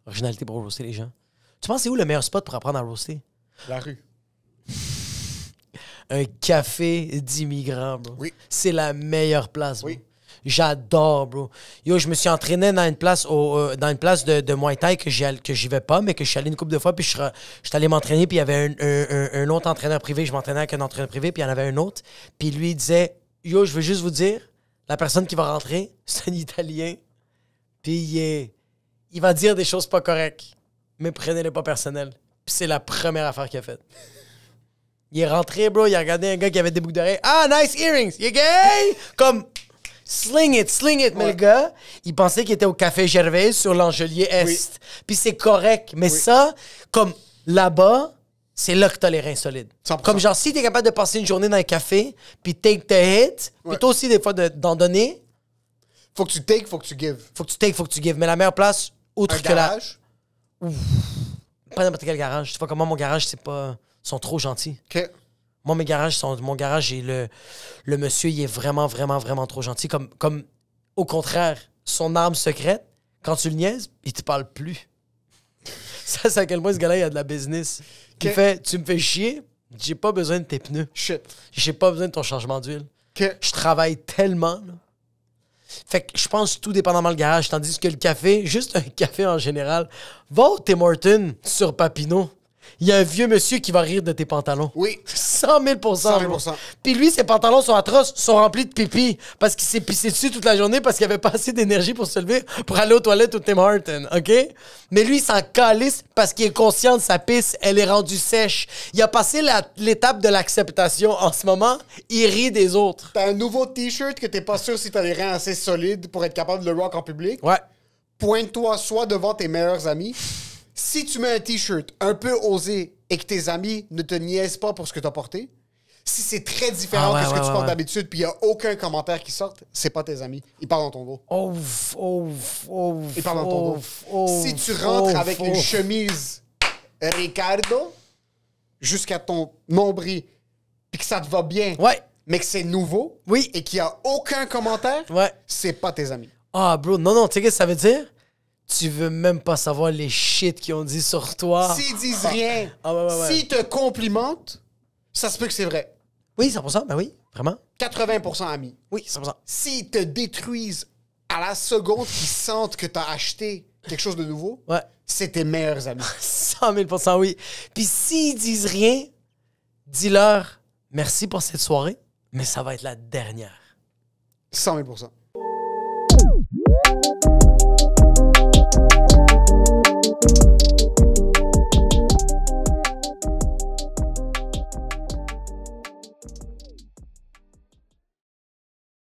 Originalité pour roaster les gens. Tu penses c'est où le meilleur spot pour apprendre à roaster? La rue. Un café d'immigrants, bro. Oui. C'est la meilleure place, bro. Oui. J'adore, bro. Yo, je me suis entraîné dans une place, dans une place de Muay Thai que j'y vais pas, mais que je suis allé une couple de fois, puis je suis allé m'entraîner, puis il y avait un autre entraîneur privé. Je m'entraînais avec un entraîneur privé, puis il y en avait un autre. Puis lui, il disait, yo, je veux juste vous dire, la personne qui va rentrer, c'est un Italien, puis il va dire des choses pas correctes, mais prenez-les pas personnel. Puis c'est la première affaire qu'il a faite. Il est rentré, bro, il a regardé un gars qui avait des boucles d'oreilles. Ah, nice earrings, you gay? Comme, sling it. Mais le gars, il pensait qu'il était au Café Gervais sur l'Angelier Est. Oui. Puis c'est correct. Mais ça, comme là-bas, c'est là que t'as les reins solides. 100%. Comme genre, si t'es capable de passer une journée dans un café, puis take the hit, puis toi aussi, des fois, d'en donner. Faut que tu take, faut que tu give. Faut que tu take, faut que tu give. Mais la meilleure place, outre que garage? Ouf. Pas n'importe quel garage. Tu sais pas comment mon garage, c'est pas... Ils sont trop gentils. OK. Moi, mon garage, le monsieur, il est vraiment, vraiment, vraiment trop gentil. Comme au contraire, son arme secrète, quand tu le niaises, il te parle plus. Ça, c'est à quel point ce gars-là, il a de la business. Il fait, tu me fais chier, j'ai pas besoin de tes pneus. Shit. J'ai pas besoin de ton changement d'huile. OK. Je travaille tellement, là. Fait que je pense tout dépendamment le garage. Tandis que le café, juste un café en général, va au Tim Hortons sur Papineau. Il y a un vieux monsieur qui va rire de tes pantalons. Oui. 100 000 100 000 Puis lui, ses pantalons sont atroces, sont remplis de pipi parce qu'il s'est pissé dessus toute la journée parce qu'il avait pas assez d'énergie pour se lever pour aller aux toilettes au Tim Hortons, OK? Mais lui, il s'en calisse parce qu'il est conscient de sa pisse. Elle est rendue sèche. Il a passé l'étape de l'acceptation. En ce moment, il rit des autres. T'as un nouveau T-shirt que t'es pas sûr si t'as les reins assez solides pour être capable de le rock en public. Ouais. Pointe-toi soit devant tes meilleurs amis. Si tu mets un T-shirt un peu osé et que tes amis ne te niaisent pas pour ce que t'as porté, si c'est très différent de ce que tu portes d'habitude puis il n'y a aucun commentaire qui sorte, c'est pas tes amis. Ils parlent dans ton dos. Ils parlent dans ton dos. Si tu rentres avec une chemise Ricardo jusqu'à ton nombril puis que ça te va bien, mais que c'est nouveau et qu'il n'y a aucun commentaire, c'est pas tes amis. Ah, bro, non, tu sais ce que ça veut dire? Tu veux même pas savoir les shit qu'ils ont dit sur toi. S'ils disent rien, s'ils te complimentent, ça se peut que c'est vrai. Oui, 100%, ben oui, vraiment. 80% amis. Oui, 100%. S'ils te détruisent à la seconde qu'ils sentent que t'as acheté quelque chose de nouveau, c'est tes meilleurs amis. 100 000%, oui. Puis s'ils disent rien, dis-leur merci pour cette soirée, mais ça va être la dernière. 100 000%.